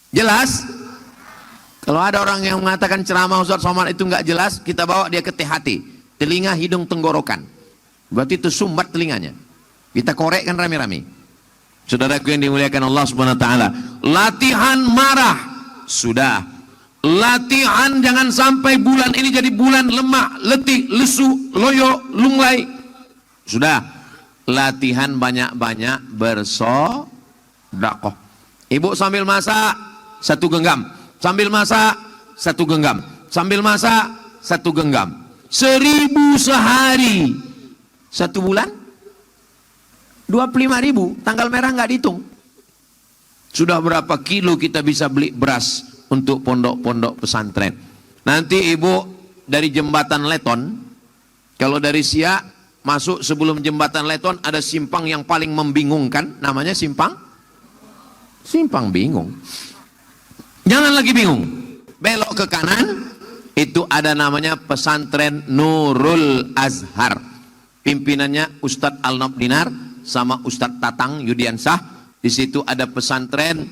Jelas? Kalau ada orang yang mengatakan ceramah Ustaz Somad itu enggak jelas, kita bawa dia ke THT, telinga, hidung, tenggorokan. Berarti itu sumbat telinganya. Kita korekkan rame-rame. Saudaraku yang dimuliakan Allah Subhanahu wa taala, latihan marah sudah. Latihan jangan sampai bulan ini jadi bulan lemah, letih, lesu, loyo, lunglai. Sudah. Latihan banyak-banyak bersedekah. Ibu sambil masak 1 genggam, sambil masak 1 genggam, sambil masak 1 genggam. 1000 sehari. 1 bulan 25.000, tanggal merah nggak dihitung. Sudah berapa kilo kita bisa beli beras untuk pondok-pondok pesantren. Nanti ibu dari jembatan Leton, kalau dari Siak masuk sebelum jembatan Leton ada simpang yang paling membingungkan, namanya simpang bingung. Jangan lagi bingung, belok ke kanan, itu ada namanya pesantren Nurul Azhar. Pimpinannya Ustadz Al-Nab Dinar sama Ustadz Tatang Yudiansah. Di situ ada pesantren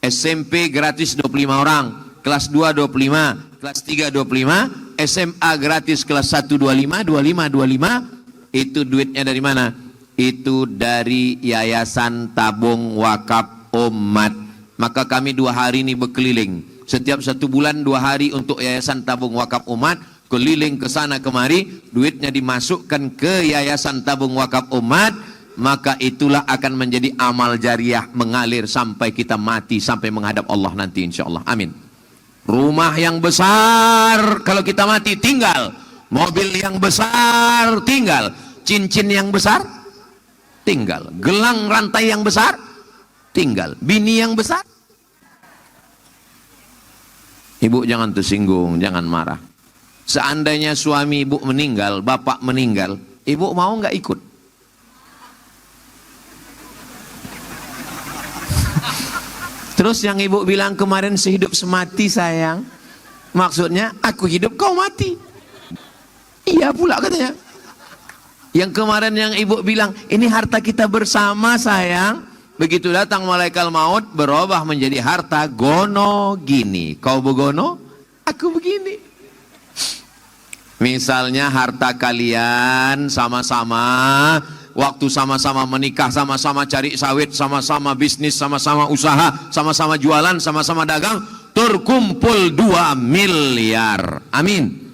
SMP gratis 25 orang, kelas 2 25, kelas 3 25, SMA gratis kelas 1 25, 25. Itu duitnya dari mana? Itu dari Yayasan Tabung Wakaf Umat. Maka kami 2 hari ini berkeliling. Setiap 1 bulan 2 hari untuk Yayasan Tabung Wakaf Umat, keliling ke sana kemari, duitnya dimasukkan ke Yayasan Tabung Wakaf Umat. Maka itulah akan menjadi amal jariah mengalir sampai kita mati, sampai menghadap Allah nanti insyaallah. Amin. Rumah yang besar kalau kita mati tinggal, mobil yang besar tinggal, cincin yang besar tinggal, gelang rantai yang besar tinggal, bini yang besar. Ibu jangan tersinggung, jangan marah. Seandainya suami ibu meninggal, bapak meninggal, ibu mau nggak ikut? Terus yang ibu bilang kemarin sehidup semati sayang, maksudnya aku hidup kau mati. Iya pula katanya. Yang kemarin yang ibu bilang ini harta kita bersama sayang, begitu datang malaikat maut berubah menjadi harta gono gini. Kau begono, aku begini. Misalnya harta kalian sama-sama, waktu sama-sama menikah, sama-sama cari sawit, sama-sama bisnis, sama-sama usaha, sama-sama jualan, sama-sama dagang, terkumpul 2 miliar. Amin.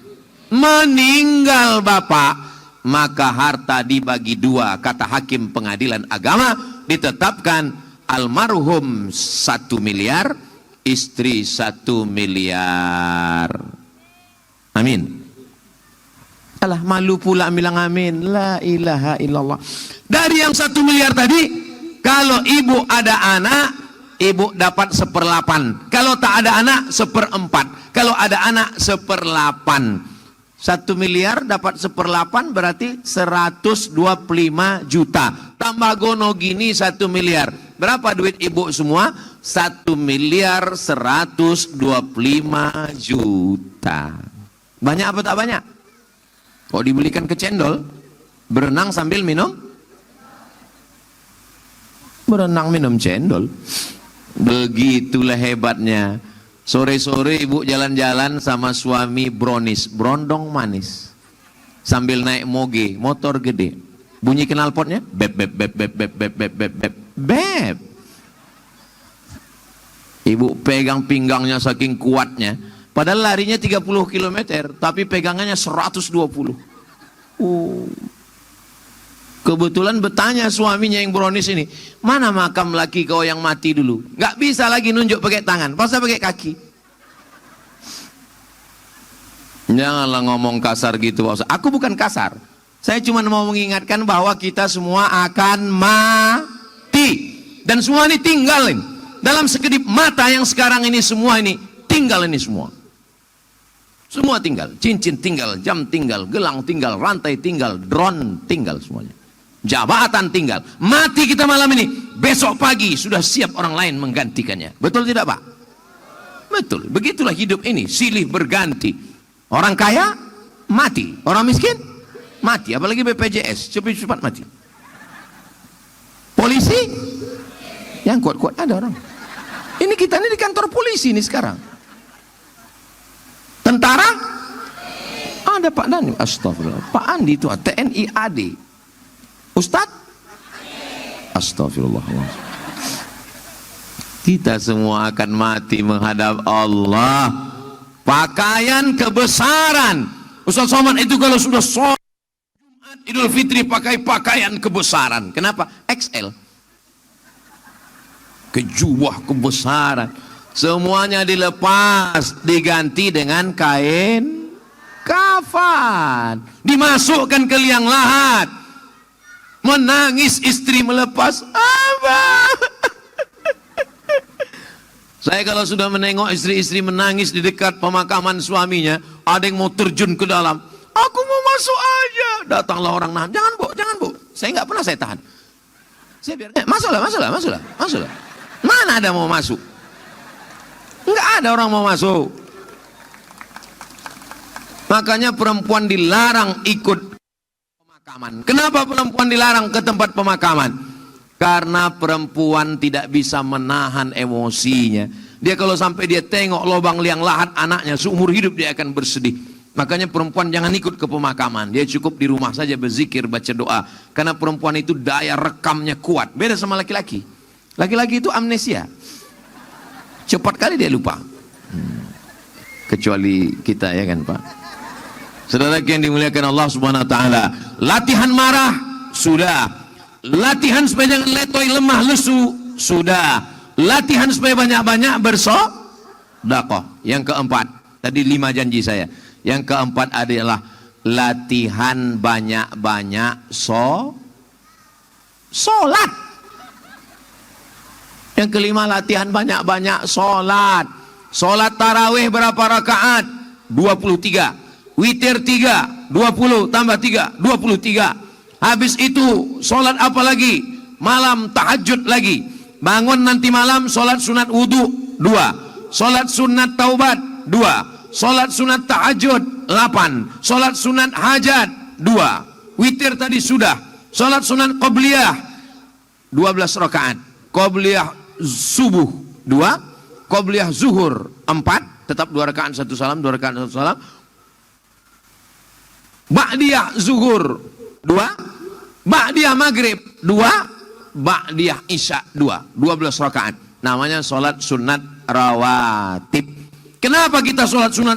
Meninggal bapak, maka harta dibagi 2. Kata hakim pengadilan agama, ditetapkan almarhum 1 miliar, istri 1 miliar. Amin. Alah, malu pula bilang amin. La ilaha illallah. Dari yang 1 miliar tadi, kalau ibu ada anak, ibu dapat 1/8. Kalau tak ada anak, 1/4. Kalau ada anak, 1/8. 1 miliar dapat 1/8 berarti 125 juta. Tambah gono gini 1 miliar. Berapa duit ibu semua? 1 miliar 125 juta. Banyak apa tak banyak? Kok dibelikan ke cendol? Berenang sambil minum? Berenang minum cendol. Begitulah hebatnya. Sore-sore ibu jalan-jalan sama suami brownies, brondong manis. Sambil naik moge, motor gede. Bunyi knalpotnya, beb beb beb beb beb beb beb beb beb beb. Ibu pegang pinggangnya saking kuatnya. Padahal larinya 30 km, tapi pegangannya 120. Kebetulan bertanya suaminya yang brownies ini, mana makam laki kau yang mati dulu? Gak bisa lagi nunjuk pakai tangan, pasal pakai kaki. Janganlah ngomong kasar gitu. Aku bukan kasar. Saya cuma mau mengingatkan bahwa kita semua akan mati. Dan semua ini tinggalin. Dalam sekedip mata yang sekarang ini semua ini tinggal ini semua. Semua tinggal. Cincin tinggal, jam tinggal, gelang tinggal, rantai tinggal, drone tinggal semuanya. Jabatan tinggal. Mati kita malam ini, besok pagi sudah siap orang lain menggantikannya. Betul tidak Pak? Betul. Begitulah hidup ini, silih berganti. Orang kaya mati, orang miskin mati. Apalagi BPJS, cepat-cepat mati. Polisi yang kuat-kuat ada orang. Ini kita ini di kantor polisi ini sekarang. Tentara ada Pak Dani, astagfirullah. Pak Andi itu TNI AD. Ustadz? Astagfirullah. Kita semua akan mati menghadap Allah. Pakaian kebesaran. Ustaz Somad itu kalau sudah sholat Jumat Idul Fitri pakai pakaian kebesaran. Kenapa? XL. Kejuwah kebesaran. Semuanya dilepas, diganti dengan kain kafan. Dimasukkan ke liang lahat. Menangis istri melepas abah. Saya kalau sudah menengok istri-istri menangis di dekat pemakaman suaminya, ada yang mau terjun ke dalam. Aku mau masuk aja. Datanglah orang nahan. Jangan bu, jangan bu. Saya nggak pernah saya tahan. Saya biar masuklah. Mana ada mau masuk? Nggak ada orang mau masuk. Makanya perempuan dilarang ikut pemakaman. Kenapa perempuan dilarang ke tempat pemakaman? Karena perempuan tidak bisa menahan emosinya. Dia kalau sampai dia tengok lubang liang lahat anaknya, seumur hidup dia akan bersedih. Makanya perempuan jangan ikut ke pemakaman. Dia cukup di rumah saja berzikir, baca doa. Karena perempuan itu daya rekamnya kuat. Beda sama laki-laki. Laki-laki itu amnesia. Cepat kali dia lupa. Kecuali kita ya kan Pak. Saudara yang dimuliakan Allah Subhanahu wa taala, latihan marah sudah. Latihan supaya jangan letoy lemah lesu sudah. Latihan supaya banyak-banyak bersedekah. Yang keempat, tadi 5 janji saya. Yang keempat adalah latihan banyak-banyak sholat. Yang kelima, latihan banyak-banyak sholat. Sholat tarawih berapa rakaat? 23. Witir 3, 20 tambah 3, 23. Habis itu sholat apa lagi? Malam tahajud lagi. Bangun nanti malam sholat sunat wudhu 2. Sholat sunat taubat 2. Sholat sunat tahajud 8. Sholat sunat hajat 2. Witir tadi sudah. Sholat sunat qobliyah 12 rakaat. Qobliyah subuh 2. Qobliyah zuhur 4. Tetap 2 rakaat 1 salam, 2 rakaat 1 salam. Ba'diyah zuhur 2. Ba'diyah maghrib 2. Ba'diyah isya 2. 12 rakaat. Namanya sholat sunat rawatib. Kenapa kita sholat sunat?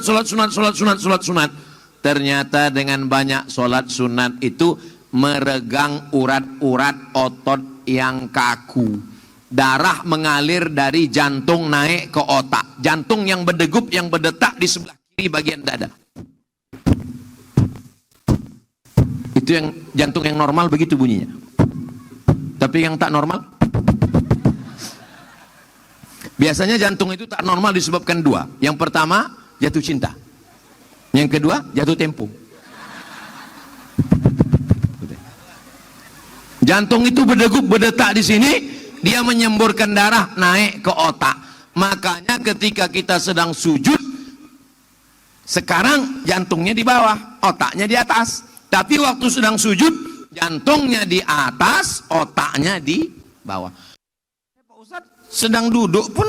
Ternyata dengan banyak sholat sunat itu meregang urat-urat otot yang kaku. Darah mengalir dari jantung naik ke otak. Jantung yang berdegup, yang berdetak di sebelah kiri bagian dada. Itu yang jantung yang normal begitu bunyinya. Tapi yang tak normal, biasanya jantung itu tak normal disebabkan dua. Yang pertama, jatuh cinta. Yang kedua, jatuh tempo. Jantung itu berdegup, berdetak di sini, dia menyemburkan darah naik ke otak. Makanya ketika kita sedang sujud, sekarang jantungnya di bawah, otaknya di atas. Tapi waktu sedang sujud, jantungnya di atas, otaknya di bawah. Pak Ustadz sedang duduk pun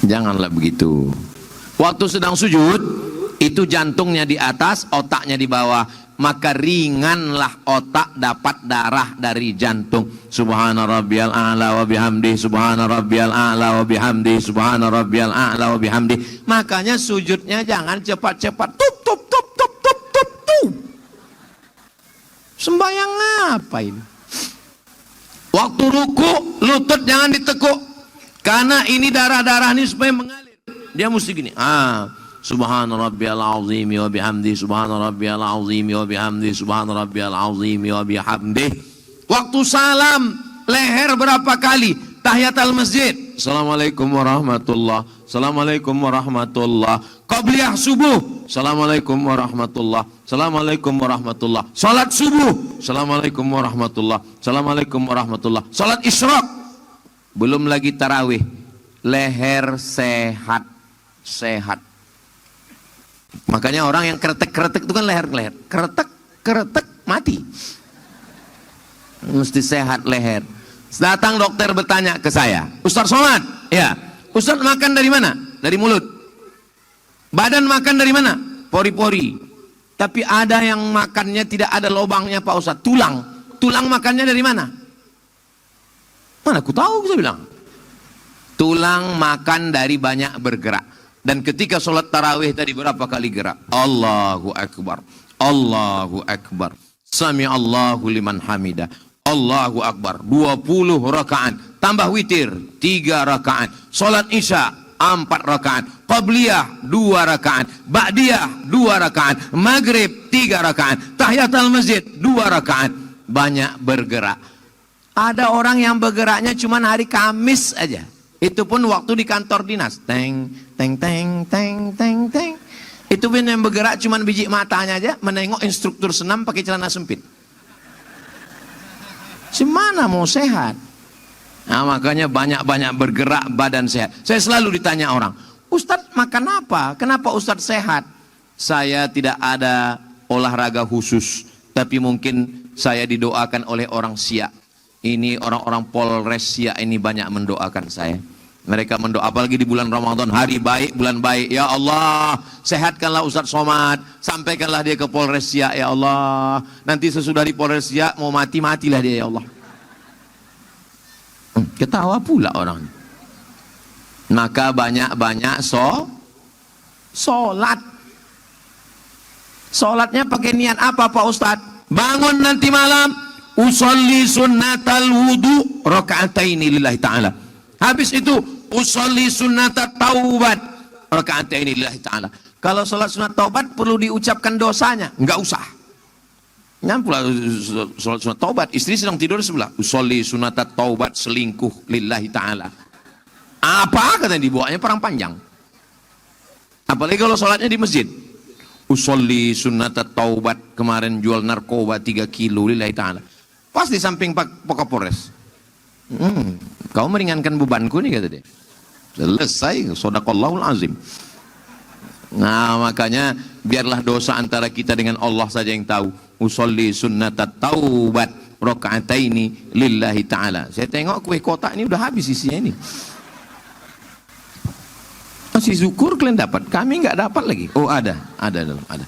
janganlah begitu. Waktu sedang sujud, itu jantungnya di atas, otaknya di bawah. Maka ringanlah otak dapat darah dari jantung. Subhana rabbiyal a'la wa bihamdi, subhana rabbiyal a'la wa bihamdi, subhana rabbiyal a'la wa bihamdi. Makanya sujudnya jangan cepat-cepat. Tup tup tup tup tup tup tup. Sembayang apa ini? Waktu ruku, lutut jangan ditekuk. Karena ini darah-darah ini supaya mengalir. Dia mesti gini. Subhana rabbiyal azim wa bihamdi, subhana rabbiyal azim wa bihamdi, subhana rabbiyal azim wa bihamdi. Waktu salam, leher berapa kali? Tahiyatul masjid. Assalamualaikum warahmatullah. Assalamualaikum warahmatullah. Qabliyah subuh. Assalamualaikum warahmatullah. Assalamualaikum warahmatullah. Salat subuh. Assalamualaikum warahmatullah. Assalamualaikum warahmatullah. Salat isyraq. Belum lagi tarawih. Leher sehat. Sehat. Makanya orang yang kretek-kretek itu kan leher-leher. Kretek mati. Mesti sehat leher. Datang dokter bertanya ke saya, Ustaz Somad, ya, Ustaz makan dari mana? Dari mulut. Badan makan dari mana? Pori-pori. Tapi ada yang makannya tidak ada lubangnya Pak Ustaz, tulang. Tulang makannya dari mana? Mana aku tahu, saya bilang. Tulang makan dari banyak bergerak. Dan ketika sholat tarawih tadi berapa kali gerak? Allahu Akbar, Allahu Akbar, Sami Allahu liman hamidah, Allahu Akbar. 20 rakaat, tambah witir 3 rakaat, sholat isya 4 rakaat, qabliyah 2 rakaat, ba'diyah 2 rakaat, maghrib 3 rakaat, tahiyatul masjid 2 rakaat. Banyak bergerak. Ada orang yang bergeraknya cuma hari Kamis aja. Itu pun waktu di kantor dinas. Teng, teng, teng, teng, teng, teng. Itu pun yang bergerak cuma biji matanya aja, menengok instruktur senam pakai celana sempit. Semana mau sehat? Nah, makanya banyak-banyak bergerak, badan sehat. Saya selalu ditanya orang, Ustadz makan apa? Kenapa Ustadz sehat? Saya tidak ada olahraga khusus, tapi mungkin saya didoakan oleh orang Siak. Ini orang-orang Polres Siak ini banyak mendoakan saya. Mereka mendoa, apalagi di bulan Ramadan, hari baik, bulan baik. Ya Allah, sehatkanlah Ustadz Somad, sampaikanlah dia ke Polres Siak, ya Allah. Nanti sesudah di Polres Siak mau mati, matilah dia, ya Allah. Ketawa pula orang. Maka banyak-banyak sholat. Sholatnya pakai niat apa Pak Ustadz? Bangun nanti malam, usolli sunnatal wudu rakaataini lillahi ta'ala. Habis itu usolli sunnatat taubat rakaataini lillahi ta'ala. Kalau sholat sunat taubat perlu diucapkan dosanya? Enggak usah. Nyampul sholat sunat taubat, istri sedang tidur sebelah, usolli sunnatat taubat, selingkuh lillahi ta'ala. Apa katanya, dibawanya perang panjang. Apalagi kalau sholatnya di masjid, usolli sunnatat taubat, kemarin jual narkoba 3 kilo lillahi ta'ala. Pas di samping Pak Kapolres. Kau meringankan bebanku nih, kata dia. Selesai, shadaqallahul azim. Nah, makanya biarlah dosa antara kita dengan Allah saja yang tahu. Usolli sunnatat taubat rakaataini lillahi ta'ala. Saya tengok kue kotak ini udah habis isinya ini. Masih syukur kalian dapat, kami nggak dapat lagi. Oh ada dalam, ada.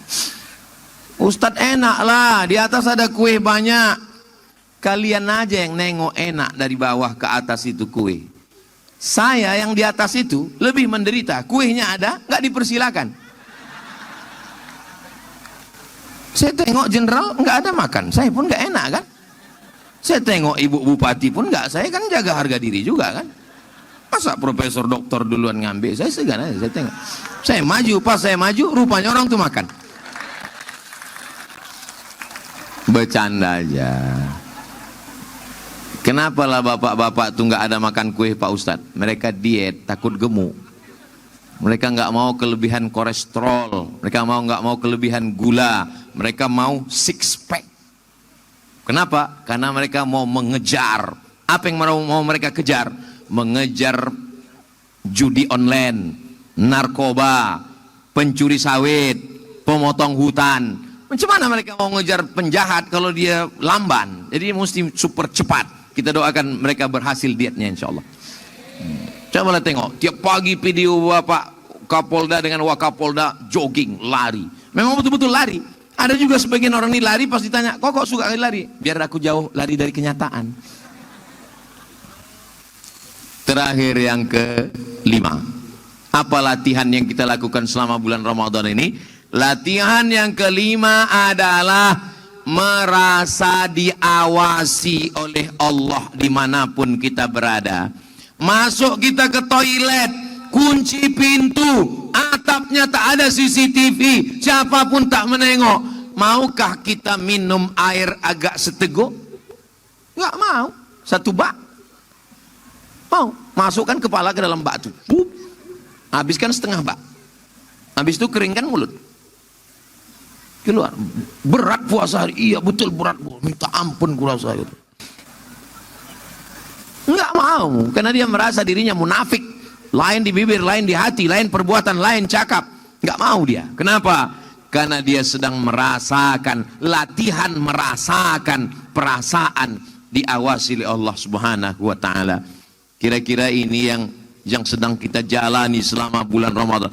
Ustadz enak lah, di atas ada kue banyak. Kalian aja yang nengok enak dari bawah ke atas itu kue. Saya yang di atas itu lebih menderita. Kuenya ada, nggak dipersilakan. Saya tengok jenderal nggak ada makan, saya pun nggak enak kan. Saya tengok ibu bupati pun nggak, saya kan jaga harga diri juga kan. Masa profesor doktor duluan ngambil? Saya segan aja, saya tengok. Saya maju, pas saya maju, rupanya orang tuh makan. Bercanda aja. Kenapa lah bapak-bapak tuh nggak ada makan kue Pak Ustadz? Mereka diet, takut gemuk. Mereka nggak mau kelebihan kolesterol. Mereka nggak mau kelebihan gula. Mereka mau six pack. Kenapa? Karena mereka mau mengejar. Apa yang mau mereka kejar? Mengejar judi online, narkoba, pencuri sawit, pemotong hutan. Macam mana mereka mau ngejar penjahat kalau dia lamban? Jadi mesti super cepat. Kita doakan mereka berhasil dietnya insya Allah. Cobalah tengok, tiap pagi video Bapak Kapolda dengan Wakapolda jogging, lari. Memang betul-betul lari. Ada juga sebagian orang ini lari pas ditanya, kok suka lari? Biar aku jauh lari dari kenyataan. Terakhir yang kelima, apa latihan yang kita lakukan selama bulan Ramadan ini? Latihan yang kelima adalah merasa diawasi oleh Allah dimanapun kita berada. Masuk kita ke toilet, kunci pintu, atapnya tak ada CCTV, siapapun tak menengok. Maukah kita minum air agak seteguk? Enggak mau, satu bak. Mau, masukkan kepala ke dalam bak itu, habiskan setengah bak, habis itu keringkan mulut, keluar. Berat puasa hari, iya betul berat, minta ampun kurasa itu. Enggak mau, karena dia merasa dirinya munafik, lain di bibir, lain di hati, lain perbuatan, lain cakap. Enggak mau dia. Kenapa? Karena dia sedang merasakan, latihan merasakan perasaan diawasi oleh Allah Subhanahu wa taala. Kira-kira ini yang sedang kita jalani selama bulan Ramadan.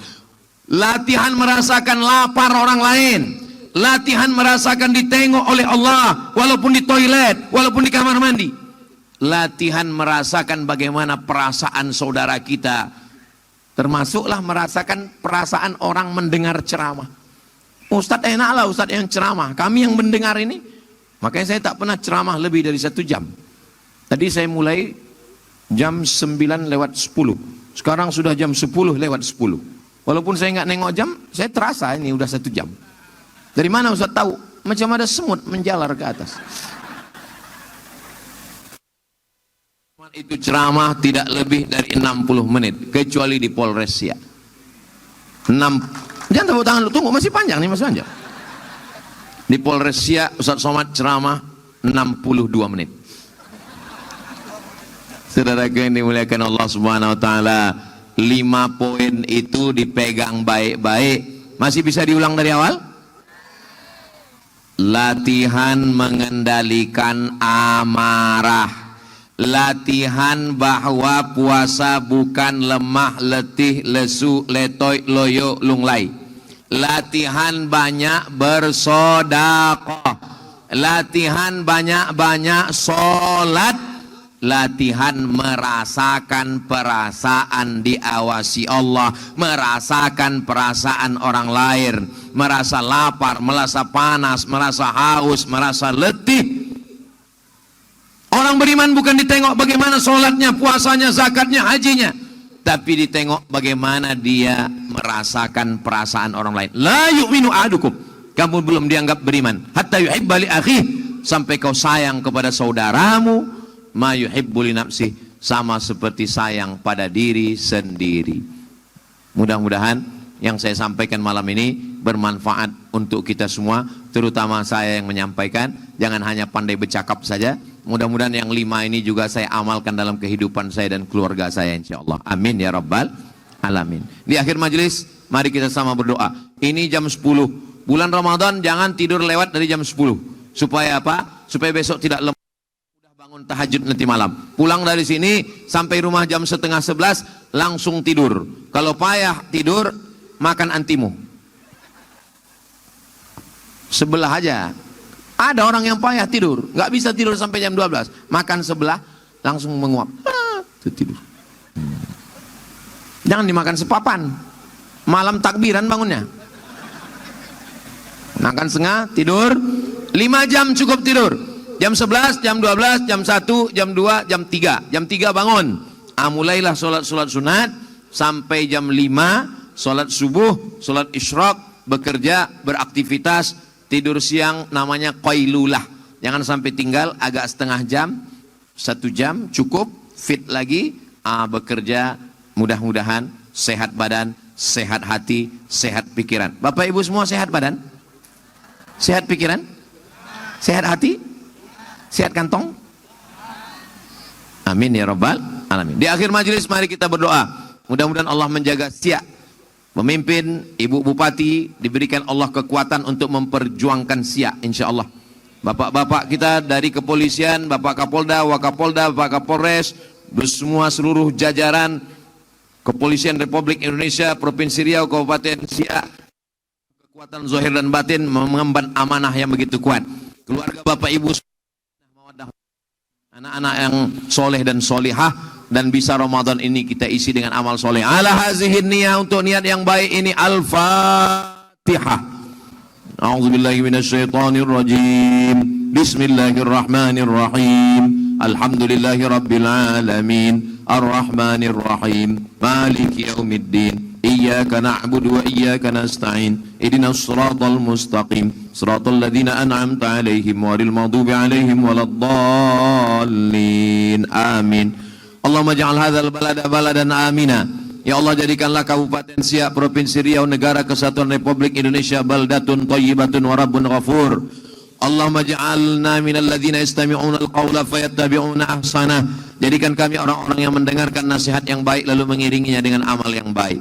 Latihan merasakan lapar orang lain, latihan merasakan ditengok oleh Allah walaupun di toilet, walaupun di kamar mandi. Latihan merasakan bagaimana perasaan saudara kita, termasuklah merasakan perasaan orang mendengar ceramah. Ustadz enaklah Ustadz yang ceramah, kami yang mendengar ini. Makanya saya tak pernah ceramah lebih dari 1 jam. Tadi saya mulai jam 9 lewat 10, sekarang sudah jam 10 lewat 10. Walaupun saya nggak nengok jam, saya terasa ini udah 1 jam. Dari mana Ustaz tahu? Macam ada semut menjalar ke atas. Itu ceramah tidak lebih dari 60 menit, kecuali di Polres ya. Jangan tepuk tangan lu, tunggu masih panjang nih, masih panjang. Di Polres ya, Ustaz Somad ceramah 62 menit. Saudara yang dimuliakan Allah Subhanahu wa taala, 5 poin itu dipegang baik-baik. Masih bisa diulang dari awal? Latihan mengendalikan amarah. Latihan bahwa puasa bukan lemah, letih, lesu, letoy, loyo, lunglai. Latihan banyak bersedekah. Latihan banyak-banyak sholat. Latihan merasakan perasaan diawasi Allah, merasakan perasaan orang lain, merasa lapar, merasa panas, merasa haus, merasa letih. Orang beriman bukan ditengok bagaimana sholatnya, puasanya, zakatnya, hajinya, tapi ditengok bagaimana dia merasakan perasaan orang lain. La yu'minu ahadukum, kamu belum dianggap beriman hatta yuhibba li akhihi, sampai kau sayang kepada saudaramu ma yuhibbu li nafsi, sama seperti sayang pada diri sendiri. Mudah-mudahan yang saya sampaikan malam ini bermanfaat untuk kita semua, terutama saya yang menyampaikan. Jangan hanya pandai bercakap saja. Mudah-mudahan yang 5 ini juga saya amalkan dalam kehidupan saya dan keluarga saya insyaallah. Amin ya rabbal alamin. Di akhir majelis, mari kita sama berdoa. Ini jam 10 bulan Ramadan, jangan tidur lewat dari jam 10. Supaya apa? Supaya besok tidak lemah. Bangun tahajud nanti malam, pulang dari sini sampai rumah jam 10:30 langsung tidur. Kalau payah tidur, makan antimu sebelah aja. Ada orang yang payah tidur, nggak bisa tidur sampai jam 12, makan sebelah langsung menguap, tidur. Jangan dimakan sepapan, malam takbiran bangunnya. Makan setengah, tidur 5 jam cukup tidur. Jam 11, jam 12, jam 1, jam 2, jam 3. Jam 3 bangun. mulailah sholat sunat sampai jam 5, sholat subuh, sholat isyraq, bekerja, beraktivitas, tidur siang, namanya qailulah. Jangan sampai tinggal agak setengah jam, 1 jam cukup, fit lagi, bekerja, mudah-mudahan sehat badan, sehat hati, sehat pikiran. Bapak Ibu semua sehat badan? Sehat pikiran? Sehat hati? Sehat kantong? Amin ya rabbal alamin. Di akhir majelis mari kita berdoa. Mudah-mudahan Allah menjaga siap pemimpin, ibu bupati diberikan Allah kekuatan untuk memperjuangkan siap insyaallah. Bapak-bapak kita dari kepolisian, Bapak Kapolda, Wakapolda, Bapak Kapolres, semua seluruh jajaran Kepolisian Republik Indonesia, Provinsi Riau, Kabupaten Siak, kekuatan zahir dan batin mengemban amanah yang begitu kuat. Keluarga Bapak Ibu, anak-anak yang soleh dan solihah, dan bisa Ramadan ini kita isi dengan amal soleh. Ala hazihin niyah, untuk niat yang baik ini. Al-Fatihah. A'udzubillahi minasyaitonirrajim. Bismillahirrahmanirrahim. Alhamdulillahi rabbil alamin. Ar-Rahmanirrahim. Maliki yaumiddin. Iyyaka na'budu wa iyyaka nasta'in. Ihdinas siratal mustaqim. Siratal ladzina an'amta 'alaihim ghairil maghdubi 'alaihim waladdallin. Amin. Allahumma ja'al hadzal balada baladan amina. Ya Allah, jadikanlah Kabupaten Siak, Provinsi Riau, Negara Kesatuan Republik Indonesia baldatun thayyibatun wa rabbun ghafur. Allahumma ja'alna minal ladzina yastami'una al-qawla fayattabi'una ahsana. Jadikan kami orang-orang yang mendengarkan nasihat yang baik lalu mengiringinya dengan amal yang baik.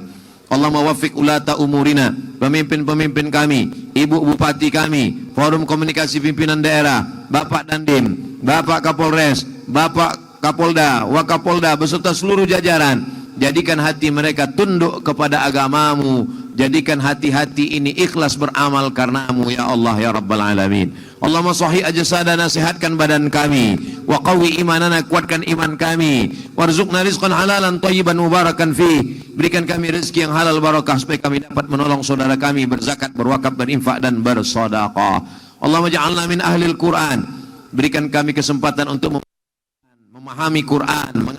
Allahumma waffiq ulata umurina, pemimpin-pemimpin kami, ibu bupati kami, forum komunikasi pimpinan daerah, Bapak Dandim, Bapak Kapolres, Bapak Kapolda, Wakapolda beserta seluruh jajaran. Jadikan hati mereka tunduk kepada agamamu. Jadikan hati-hati ini ikhlas beramal karenamu ya Allah ya Rabbal Alamin. Allahumma sahih ajsadana, sehatkan badan kami. Wa qawi imanana, kuatkan iman kami. Warzuqna rizqan halalan thayyiban mubarakan fi. Berikan kami rezeki yang halal barakah supaya kami dapat menolong saudara kami berzakat, berwakaf, berinfak dan bersedekah. Allahumma ja'alna min ahlil Quran. Berikan kami kesempatan untuk memahami Quran.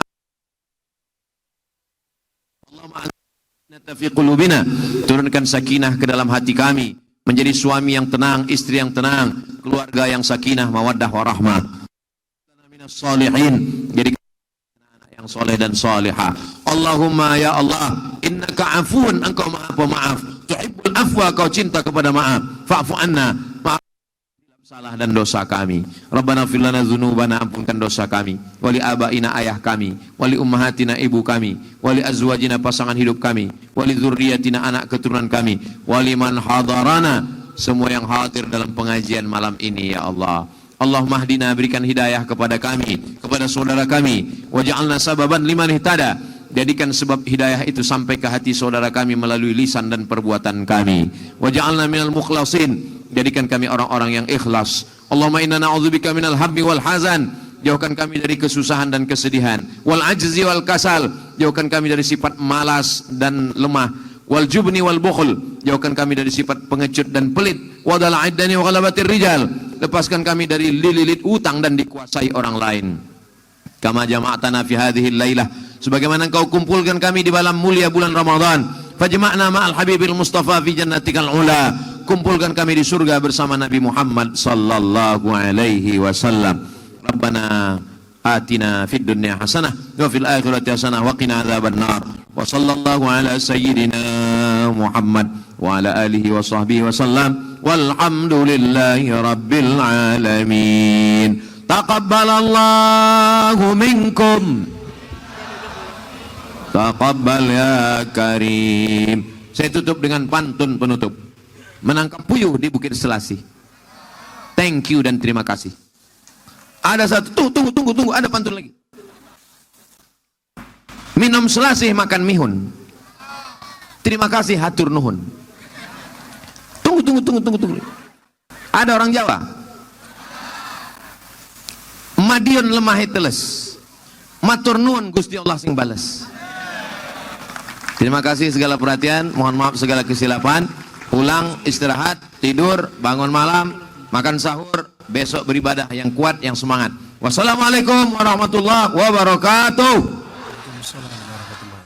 Turunkan sakinah ke dalam hati kami, menjadi suami yang tenang, istri yang tenang, keluarga yang sakinah, mawaddah warahmah. Jadi anak yang soleh dan salihah. Allahumma ya Allah, innaka afuun, engkau maha pemaaf, tuhibbul afwa, kau cinta kepada maaf, fa'fu anna, maaf salah dan dosa kami. Rabbana fir lana dzunubana, ampunkan dosa kami, wali abaina, ayah kami, wali ummahatina, ibu kami, wali azwajina, pasangan hidup kami, wali dzurriyyatina, anak keturunan kami, wali man hadarana, semua yang hadir dalam pengajian malam ini ya Allah. Allahumma hdina, berikan hidayah kepada kami, kepada saudara kami, waj'alna sababan liman ihtada, jadikan sebab hidayah itu sampai ke hati saudara kami melalui lisan dan perbuatan kami. Waj'alna minal mukhlasin, jadikan kami orang-orang yang ikhlas. Allahumma inna na'udzubika minal hammi wal hazan, jauhkan kami dari kesusahan dan kesedihan. Wal ajzi wal kasal, jauhkan kami dari sifat malas dan lemah. Wal jubni wal bukhl, jauhkan kami dari sifat pengecut dan pelit. Wadal aiddani wa ghalabatir rijal, lepaskan kami dari lilit utang dan dikuasai orang lain. Kama jama'atana fi hadhil lailah, sebagaimana engkau kumpulkan kami di malam mulia bulan Ramadan. Fajma'na ma'al habibil mustafa fi jannatikal ula, kumpulkan kami di surga bersama Nabi Muhammad sallallahu alaihi wasallam. Rabbana atina fid dunya hasanah wa fil akhirati hasanah wa qina adzabannar. Wa sallallahu ala sayyidina Muhammad wa ala alihi wa sahbihi wasallam. Walhamdulillahi rabbil alamin. Taqabbalallahu minkum. Taqabbal ya karim. Saya tutup dengan pantun penutup. Menangkap puyuh di Bukit Selasih. Thank you dan terima kasih. Ada satu, tunggu, ada pantun lagi. Minum selasih, makan mihun. Terima kasih, hatur nuhun. Tunggu. Ada orang Jawa. Madiun lemah teles. Matur nuhun Gusti Allah sing bales. Terima kasih segala perhatian, mohon maaf segala kesilapan. Pulang, istirahat, tidur, bangun malam, makan sahur, besok beribadah yang kuat, yang semangat. Wassalamualaikum warahmatullahi wabarakatuh.